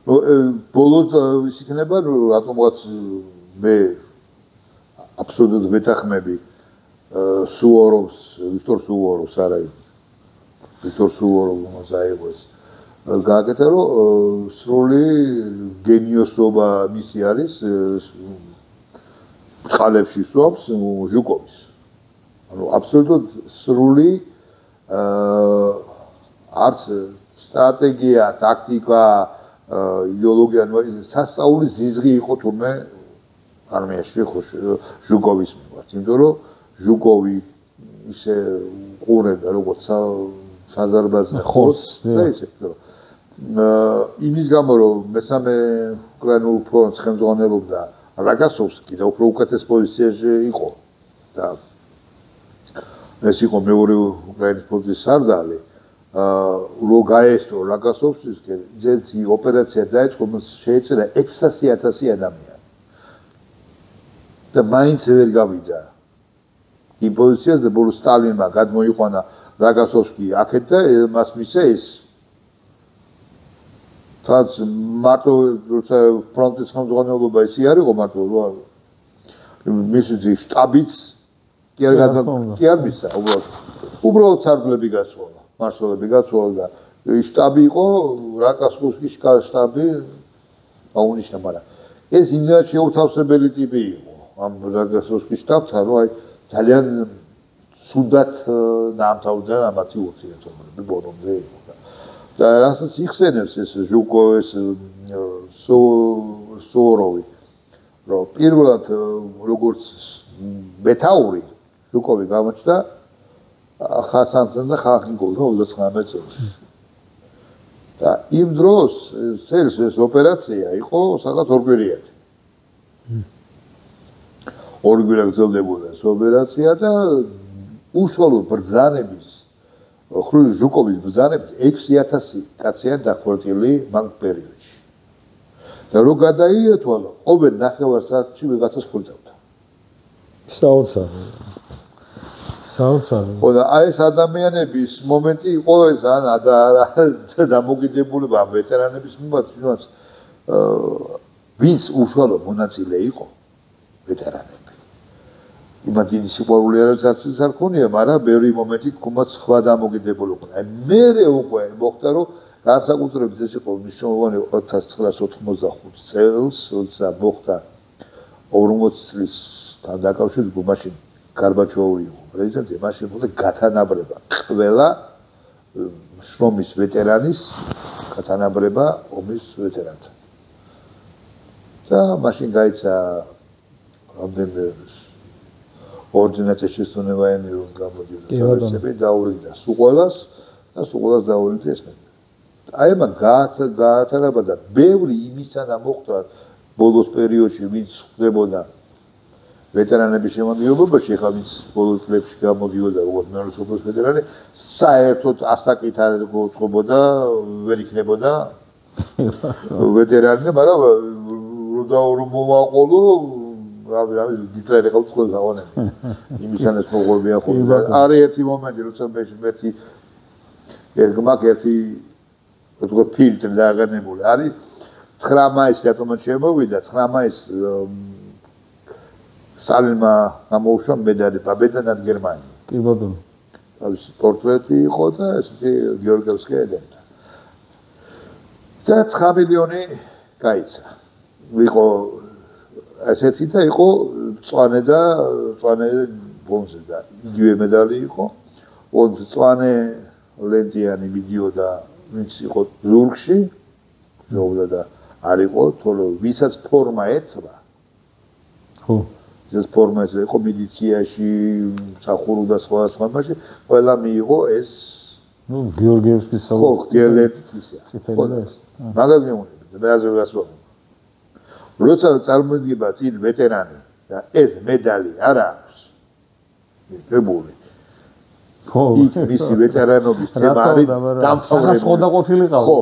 ბოლოს ის იქნება რატომღაც მე აბსოლუტურად ვეთანხმები სუვოროვს ვიქტორ სუვოროვს არა ვიქტორ სუვოროვს აიღოს გააკეთა რომ სრული გენიოსობა მისი არის ხალებში სვამს ჟუკოვის ანუ აბსოლუტურად სრული არც სტრატეგია ტაქტიკა იდეოლოგია სასწაულის ზიზღი იყო თურმე არმიაში ხო ჟუკოვის მიმართ იმიტომ რომ ჟუკოვი ისე ყურებდა როგორც საზარბაზნე ხორცს და ისე რომ იმის გამო რომ მესამე უკრაინულ ფრონტს ხელმძღვანელობდა რაკასოვსკი და უფრო უკეთეს პოზიციაში იყო და ეს იყო მეორე უკრაინის ფრონტის სარდალი რო გაესწრო რაკასოვსკისკენ ძეთი ოპერაცია დაიწყო შეეწერა 600,000 ადამიანი და მაინც ვერ გავიდა იმ პოზიციაზე ბოლოს სტალინმა გადმოიყვანა რაკასოვსკი აქეთ და მას მისცა ეს თაც მარტო ფრონტის ხელმძღვანელობა ისე არ იყო მარტო მისი შტაბიც კი არ მისცა უბრალოდ სარდლები გასვლა მარშალები გასვლა და შტაბი იყო რაკასოვსკის შტაბი აუნიშნა მაგრამ ეს იმდენად შეუთავსებელი ტიპი იყო ამ რაკასოვსკის შტაბთან რომ აი ძალიან სუდად დაამთავრდა ამათი ურთიერთობები ბოლომდე იყო და რასაც იხსენებს ეს ჟუკოვის სუვოროვი რომ პირველად როგორც მეთაური ჟუკოვი გამოჩნდა ხასანთან და ხახინგოვთან 39 წელს და იმ დროს ეს ოპერაცია იყო სადღაც ორკვირიანი ორკვირა გრძელდებოდა ეს ოპერაცია და უშუალო ბრძანების ხრივ ჟუკოვის ბრძანებით 6000 კაცია დახვეწილი მაგ პერიოდში და რო გადაიეთვალა ყოველ ნახევარსაათში ვიღაცას ხულწავდა საოცარი ხო და აი ეს ადამიანების მომენტი იყო ეს ან დამოკიდებულება ვეტერანების მიმართ ვინც უშუალო მონაწილე იყო ვეტერანები იმათ დიდი სიყვარული არ ქონია, მაგრამ ბევრი მომენტი გუმაც სხვა დამოკიდებულება. აი მერე უკვე მოხდა რომ განსაკუთრებით ეს იყო მნიშვნელოვანი 1985 წელს, როცა მოხდა 40 წლისთან დაკავშირებით მაშინ გარბაჩოვი იყო პრეზიდენტი, მაშინ მოხდა გათანაბრება ყველა შრომის ვეტერანის გათანაბრება ომის ვეტერანთან. და მაშინ გაიცა რამდენიმე ორდინაცია შესწონებიანი რომ გამოდიოდა სერვისები დაურიგდა სულ ყველას დაურიგდა ეს აი მაგ გაათარება და ბევრი იმისანა მოხდა ბოლოს პერიოდში ვინც ხდებოდა ვეტერანების შემოგვიობებაში ხა ვინც ბოლოს წლებში გამოდიოდა როგორც მეორე სოფლის ვეტერანი საერთოდ ასაკით არ გოწყობოდა ვერ იქნებოდა ვეტერანი მაგრამ რომ მომაყოლო რავი დიტრაი ხალხს ყველა გავანები იმისანაც მოყვებიან ხოლმე არის ერთი მომენტი როცა მე ერთი თქო ფილტრი დააგანებული არის 9 მაისს რატომაც შემოვიდა 9 მაისს სალმა გამოუშვა მედალი პაბედა ნად გერმანია კი ბატონო თავის პორტრეტი იყო და ესეთი გიორგიევსკი ედებდა და 9 მილიონი გაიცა იყო ესეთი და იყო მწვანე ბონზე და იგივე მედალი იყო მწვანე ლენტიანი მიდიოდა ვინც იყო ზურგში ზოგადად და არ იყო თორე ვისაც ფორმა ეცვა ხო ეს ფორმა იყო მედიცინაში სახურო და სხვა მასში ყველა მიიღო ეს ნუ გიორგიევსკის ხო გიორგიევსკის მაგაზინები და აზერბაიჯანი როცა წარმოიდგება წინ ვეტერანი და ეს მედალი არ აქვს მიღებული ხო მისი ვეტერანობის თემა არის დამთავრებული ხო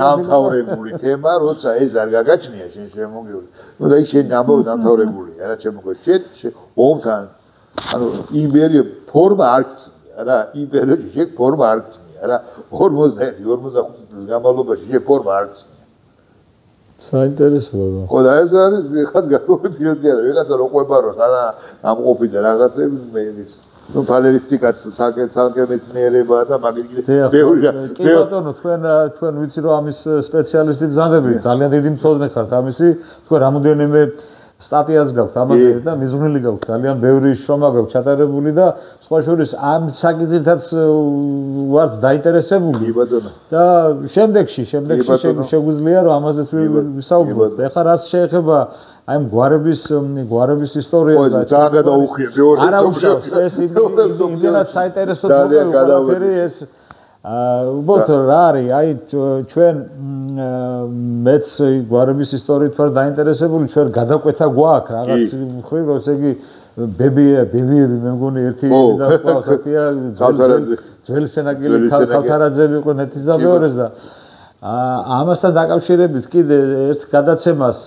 დამთავრებული თემა როცა ეს არ გაგაჩნია შენ შემოგივლი ნუ და ის შენ ამბობ დამთავრებული არა შემოგო შენ ომთან ანუ იმპერიო ფორმა არ გწია რა იმპერიო შენ ფორმა არ გწია რა 45 განმავლობაში შენ ფორმა არ გწია საინტერესოა ხო და ეს არის ხაც გაგოფილდია ვიღაცა რო ყვება რომ სადა ამყოფიდა რაღაცები მე ის ნუ ფალერისტიკაც საკე მეცნიერება და მაგით ბევრი კი ბატონო თქვენ ვიცი რომ ამის სპეციალისტი ბრძანდები ძალიან დიდი მწოდნე ხართ ამისი თქვენ რამოდენიმე სტატიას გაქვთ ამაზე და მიზღვნილი გაქვთ ძალიან ბევრი შრომა გაქვთ ჩატარებული და სხვა შორის ამ საკითხითაც ვართ დაინტერესებული კი ბატონო და შემდეგში შეგვიძლია რომ ამაზეც ვისაუბროთ ეხლა რაც შეეხება აი გვარების ისტორიას და ძალიან გადაუხია მეორე არა უშავს ეს იმდენად საინტერესო ყველაფერი ეს უბრალოდ რა არის აი ჩვენ მეც გვარების ისტორიით ვარ დაინტერესებული ჩვენ გადაკვეთა გვაქვს რაღაც მხრივ ესე იგი ბებიები მე მგონი ერთი და ყავსაკია ძველი სენაკილი ქავთარაძე იყო ნეთიზაბეორეს და ამასთან დაკავშირებით კიდე ერთ გადაცემას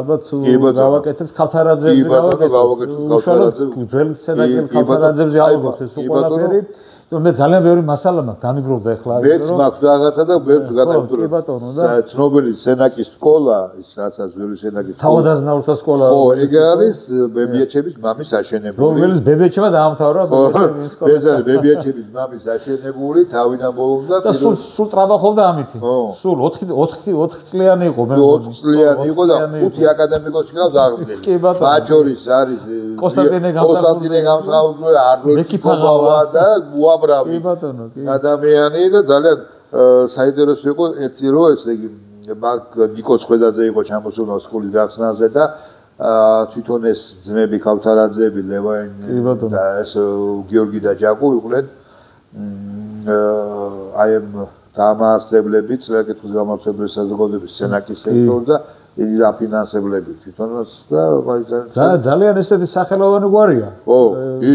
ალბათ გავაკეთებთ ქავთარაძეებს გავაკეთებთ უშუალოდ ძველი სენაკილი ქავთარაძეებს ავიღოთ ეს ყველაფერი მე ძალიან ბევრი მასალა მაქვს გამიგროვდა ახლა მეც მაქვს რაღაცა და ბევრს გადავწყვეტ ცნობილი სენაკის სკოლა ის რაცა ძველი სენაკის თავადაზნაურთა სკოლა ხო ეგ არის ბებიაჩების მამის აშენებული რომელიც ბებიაჩება დაამთავრა ბებიაჩების სკოლა ეს არის ბებიაჩების მამის აშენებული თავიდან ბოლომდე და სულ ტრაბახობდა ამით სულ 4 წლიანი იყო მე 4 წლიანი იყო და 5 აკადემიკოსი ყავს აღზრდილი ბაჯორის არის კონსტანტინე გამსაუბრებელი არნოლდი კობავა და უამრავი ადამიანი და ძალიან საინტერესო იყო ერთი რო ესე იგი მაგ ნიკოს ხვედაძე იყო ჩამოსულა სკოლის გახსნაზე და თვითონ ეს ძმები ქავთარაძეები ლევანი და ეს გიორგი და ჯაკუ იყვნენ აი ამ დამაარსებლები წლაკითხვის გამავრცელებელი საზოგადოების სენაკის სექტორი და იგი დაფინანსებლები თვითონაც და ძალიან ესეთი სახელოვანი გვარია. ო, კი.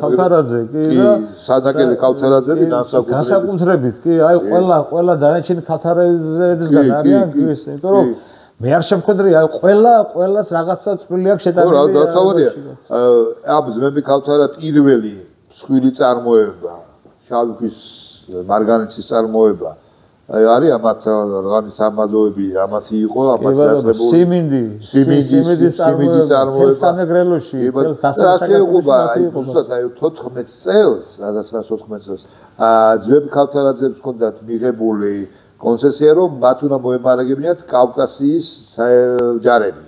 ქავთარაძე, კი და სადაკელი ქავთარაძეები განსაკუთრებით, კი, აი ყველა დანარჩენი ქავთარაძეებისგან არიან ის, იმიტომ რომ მე არ შემხვედრი, აი ყველას რაღაცა წვლილი აქვს შეტანილი. რა დასავარია. ამ ძმები ქავთარა პირველი მსხვილი წარმოება, შავი ქვის მარგანეცის წარმოება არის ამათ რაღაც ამადოები ამათი იყო ამას დაწყებული სიმინდის წარმოება სამეგრელოში დასახელება ზუსტად აი 14 წელს სადაც 14 წელს ძველი ქავთარაძეებს ჰქონდათ მიღებული კონცესია რომ მათ უნდა მოემარაგებინათ კავკასიის ჯარები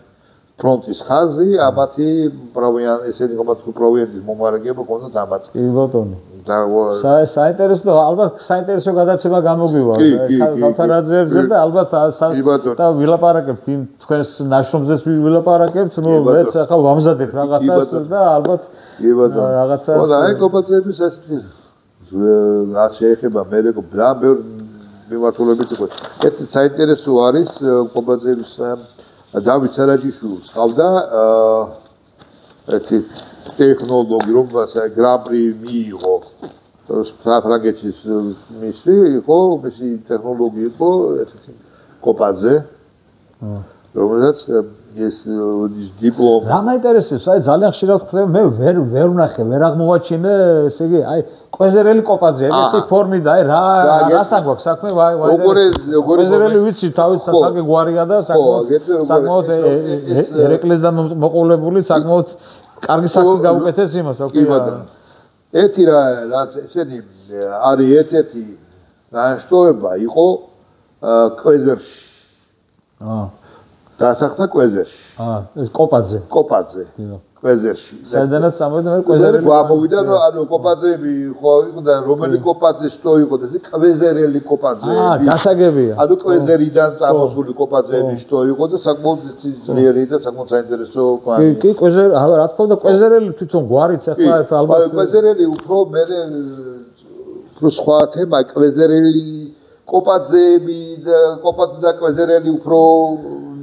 ფრონტის ხაზი ამათი ესენი კომათ პროვინციის მომარაგება ჰქონდათ ამათ კი ბატონო საინტერესო ალბათ საინტერესო გადაცემა გამოგვივა ქავთარაძეებზე და ალბათ და ვილაპარაკებთ იმ თქვენს ნაშრომზეც ვილაპარაკებთ ნუ მეც ახლა ვამზადებ რაღაცას და ალბათ რაღაცას ხო და აი კოპაძეების ასეთი რაც შეეხება მე რა ბევრ მიმართულებით იყო ეს საინტერესო არის კოპაძეების დავით სარაჯიშვილს ყავდა ერთი ტექნოლოგი რომელსაც გრან-პრი მიიღო საფრანგეთის მისი იყო მისი ტექნოლოგი იყო ერთი კოპაძე რომელსაც ეს დიპლომი რა მაინტერესებს აი ძალიან ხშირად ხვდები მე ვერ ვნახე ვერ აღმოვაჩინე ესე იგი აი კვეზერელი კოპაძე ერთი ფორმი და აი რასთან გვაქვს საქმე კვეზერელი ვიცი თავით საკე გვარია და საკმაოდ ერეკლესთან მოყოლებული საკმაოდ კარგი საქმე გაუკეთეს იმას ოკეი ერთი რაც ესენი არის ერთ-ერთი განშტოება იყო კვეზერში დასახდა კვეზერში ეს კოპაძე კვეზერში სადანაც სამოვიდა მე კვეზერელი გამოვიდა ანუ კოპაძეები ხო იყო და რომელი კოპაძე შტო იყო და ეს კვეზერელი კოპაძეები გასაგებია ანუ კვეზერიდან წამოსული კოპაძეები შტო იყო და საკმაოდ ძლიერი და საკმაოდ საინტერესო კი კვეზერი რა თქმა უნდა კვეზერელი თვითონ გვარიც ახლა ალბათ კვეზერელი უფრო მე უფრო სხვა თემა კვეზერელი კოპაძეები და კოპაძე და კვეზერელი უფრო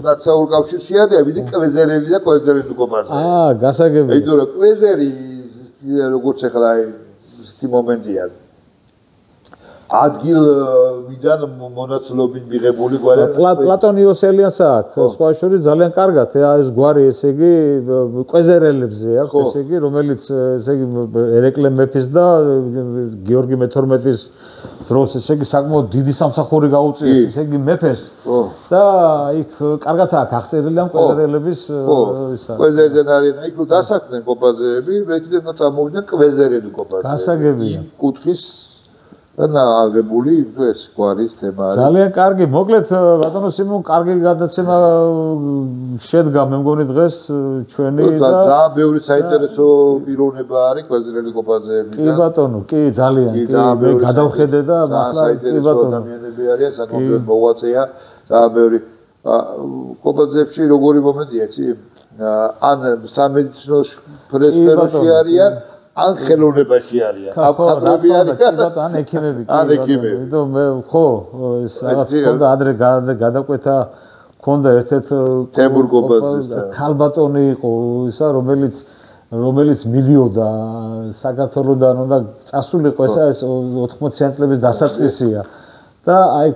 ნაცაურ კავშირში არის, ვიდრე კვეზერელი და კვეზერელი კოპაძე. გასაგებია. იმიტომ რომ კვეზერი როგორც ახლა ისეთი მომენტია. ადგილიდან მონაცვლობით მიღებული გვარი. პლატონ იოსელიანს აქვს, სხვა შორის ძალიან კარგად ეს გვარი, ესე იგი, კვეზერელებზე აქვს, ესე იგი, რომელიც ესე იგი ერეკლე მეფის და გიორგი მე-12-ის დროს ესე იგი საკმაოდ დიდი სამსახური გაუწიეს, ესე იგი მეფეს. და იქ კარგად აქვს აღწერილი ამ კვეზერელების ისა. კვეზერიდან არის, იქ რო დასახდნენ კოპაძეები, მეკიდან წამოვიდა კვეზერელი კოპაძე. გასაგებია. კუთხის და აღებული ეს გვარის თემა არის. ძალიან კარგი, მოკლედ ბატონო სიმონ, კარგი გადაცემა შედგა მე მგონი დღეს ჩვენი და ძალიან ბევრი საინტერესო პიროვნება არის კვეზერელი კოპაძეებიდან. კი ბატონო, კი ძალიან, კი მე გადავხედე და მართლა კი ბატონო. ადამიანები არიან, საკმაოდ მოღვაწეა, ძალიან ბევრი კოპაძეებში როგორი მომენტია, იცი? ან სამედიცინო სფეროში არიან ან ხელოვნებაში არიან. აფხაზები არიან, ან ექიმები კი. ან ექიმები. იმიტომ მე ხო ეს რაღაც ხონდა ადრე გადაკვეთა ხონდა ერთ-ერთ თემურ კოპაძეს ქალბატონი იყო ისა რომელიც მიდიოდა საქართველოსდან უნდა წასულიყო ეს 80-იან წლების დასაწყისია. და აი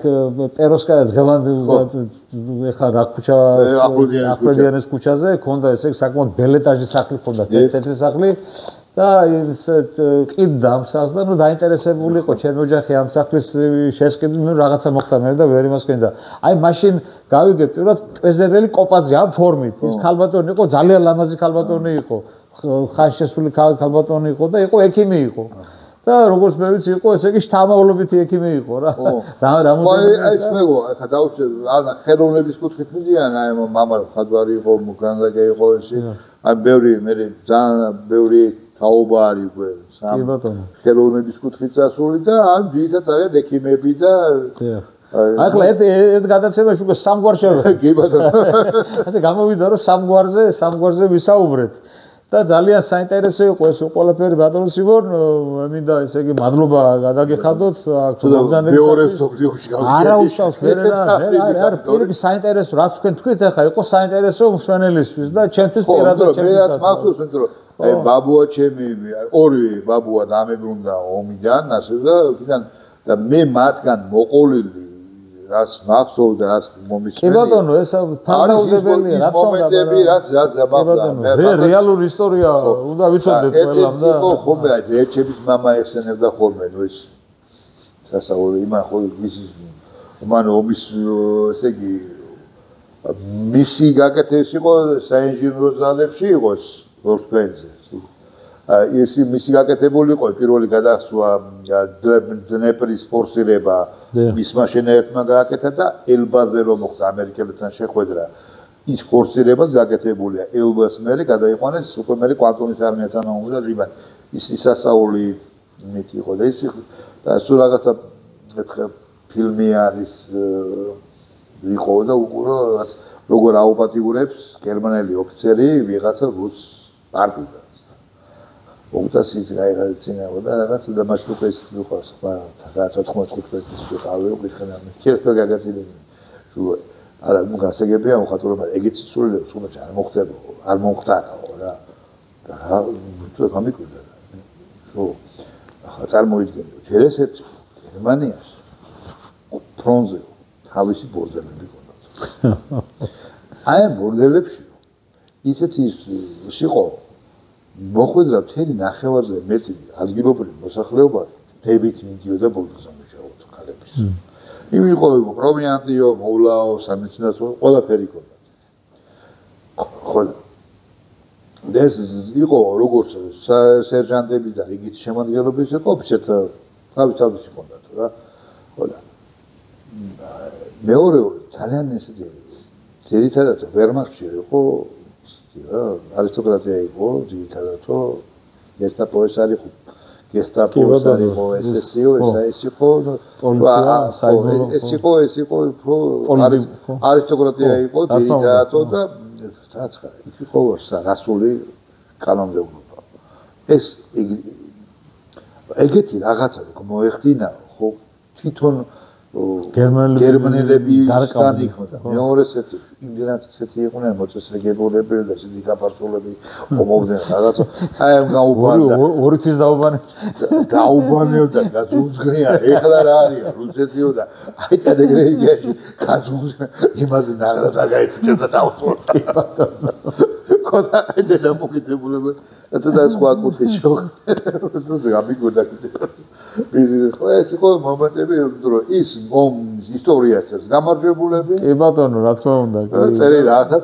პეროსკაია დღევანდელ ეხლა რა ქუჩა აყრედიანის ქუჩაზე ხონდა ესე საკმაოდ ბელეტაჟი სახლი ხონდა თეთრი სახლი და ის ყიდდა ამ სახლს და ნუ დაინტერესებული იყო ჩემი ოჯახი ამ სახლის შესყიდვით ნუ რაღაცა მოხდა მე და ვერ იმასკენდა აი მაშინ გავიგე პირველად კვეზერელი კოპაძე ამ ფორმით ის ქალბატონი იყო ძალიან ლამაზი ქალბატონი იყო ხანშესული ქალბატონი იყო და იყო ექიმი იყო და როგორც მე ვიცი იყო ესე იგი შთამომავლობითი ექიმი იყო რა აი ეს მეგო ახლა დავუშვე ანა ხელოვნების კუთხით მიდიან აი მამა ხადვარი იყო მოგრანდაკე იყო ესე აი ბევრი მე ძალიან ბევრი თაობა არის უკვე სამ ხელოვნების კუთხით წასული და ამ ძირითადად არიან ექიმები და აი ახლა ერთ გადაცემაში უკვე სამგვარში კი ბატონო ასე გამოვიდა რომ სამგვარზე ვისაუბრეთ და ძალიან საინტერესო იყო ეს ყველაფერი ბატონო სიმონ მინდა ესე იგი მადლობა გადაგიხადოთ აქ მოგზაურებს არა უშავს არა პირიქით საინტერესო რაც თქვენ თქვით ახლა იყო საინტერესო მსვენელისთვის და ჩემთვის პირადად ჩემთვის მახსოვს იმიტომ რომ აი ბაბუა ჩემი ორივე ბაბუა დამებრუნდა ომიდან ასე და მე მათგან მოყოლილი რას მახსოვდა რას მომისმენია კი ბატონო ეს ფანტასტიკებელია რა თქმა უნდა მომენტები რაც მე რეალური ისტორია უნდა ვიცოდეთ ყველამ და ხო ხომე აი ეჩების მამა ეხსენებდა ხოლმე ნუ ეს სასაუბრი იმან ხო ისის მან ომის ესე იგი მისი გაკეთების იყო საინჟინრო ძალებში იყოს ვორფენზე ეს მისი გაკეთებული იყო პირველი გადასვლა დნეპრის ფორსირება მისმა შენაერთმა გააკეთა და ელბაზე რომ მოხდა ამერიკელებთან შეხვედრა ის ფორსირებას გაკეთებულია ელბას მერე გადაიყვანეს უკვე მერე კვანტონის არმიასთან მომდა რიბან ის სასაული იმით იყო და ის და სულ რაღაცა ერთხელ ფილმი არის იყო და უყურო რაღაც როგორ აუპატიურებს გერმანელი ოფიცერი ვიღაცა რუს პარტიზანს. ოღონდ ის გაიგეცინება და რაღაც და მას უკვე ის იყო სხვა 95 წლის ვიყავი უკითხენ ამის ქერფე გაგაცილები. სულ არა ნუ გასაგებია მოხატულობა მაგრამ ეგეც სულელებს უნდა არ მოხდებო არ მომხდარაო რა და თუ გამიკვირდა ხო ახლა წარმოიდგინე ჯერ ესეთ გერმანიაში ფრონზე თავისი ბორდელები ჰქონდათ აი ბორდელებში ისეთ ის იყო მოხვედრა მთელი ნახევარზე მეტი ადგილობრივი მოსახლეობა დებით მიდიოდა ბორდელზე მუშაობდა ქალების იყო პროვიანტიო, მოვლაო, სამეცნიერო, ყველაფერი ჰქონდა. ხო. ეს იყო როგორც სერჟანტები და რიგით შემადგენლობის იყო, ფშეთ თავის ჰქონდათ რა. ხო და მეორე ძალიან ესეთი ძირითადად ვერმახტში იყო არისტოკრატია იყო, ძირითადად გესტაპოის არ იყო გესტაპოს არ იყო SS-ო, ეს იყო ეს იყო არისტოკრატია იყო ძირითადად და საცხა იყო რასული კანონმდებლობა. ეს ეგეთი რაღაცა მოეხდინა ხო თვითონ გერმანელები ისთან იყვნენ. მეორე ესეთი იმდენად ესეთი იყვნენ მოწესრიგებულები და ესეთი გაფართოვლები მომოვდნენ რაღაცა. აი ამ გაუბანდა. ორი თვის დაუბანებდა გაწუხნია. ეხლა რა არის? რუსეთიო და აი ტელეგრამიაში გაწუხნა იმაზე ნაღრად არ გაიფუჭებდა თავსურდა. ხოდა ეს დამოკიდებულება და სხვა კუთხის შოხ გამიგვიდა ეს იყო მომენტები რომ ის ისტორიასაც გამარჯვებულები კი ბატონო რა თქმა უნდა წერი რასაც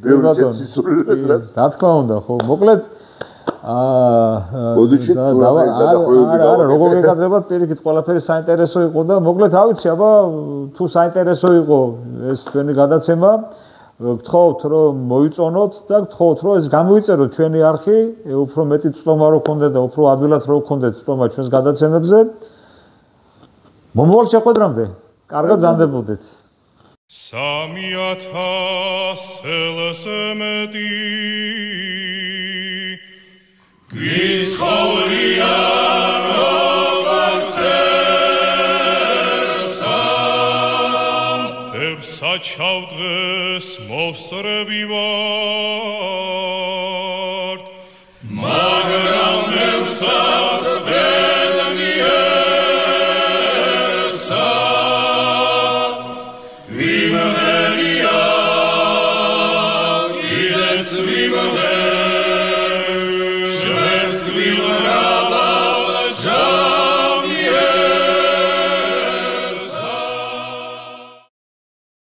ბევრი სიცოცხლესაც რა თქმა უნდა ხო მოკლედ არა როგორ გეკადრებათ პირიქით ყველაფერი საინტერესო იყო და მოკლედ რა ვიცი აბა თუ საინტერესო იყო ეს თქვენი გადაცემა გთხოვთ რომ მოიწონოთ და გთხოვთ რომ ეს გამოიწეროთ ჩვენი არხი უფრო მეტი წტომა რო გქონდეთ და უფრო ადვილად რო გქონდეთ წტომა ჩვენს გადაცემებზე მომავალ შეხვედრამდე კარგად ზამდებოდეთ 3000 წელს მეტი გისხოვრია საჩავ დღეს მოსრებივარ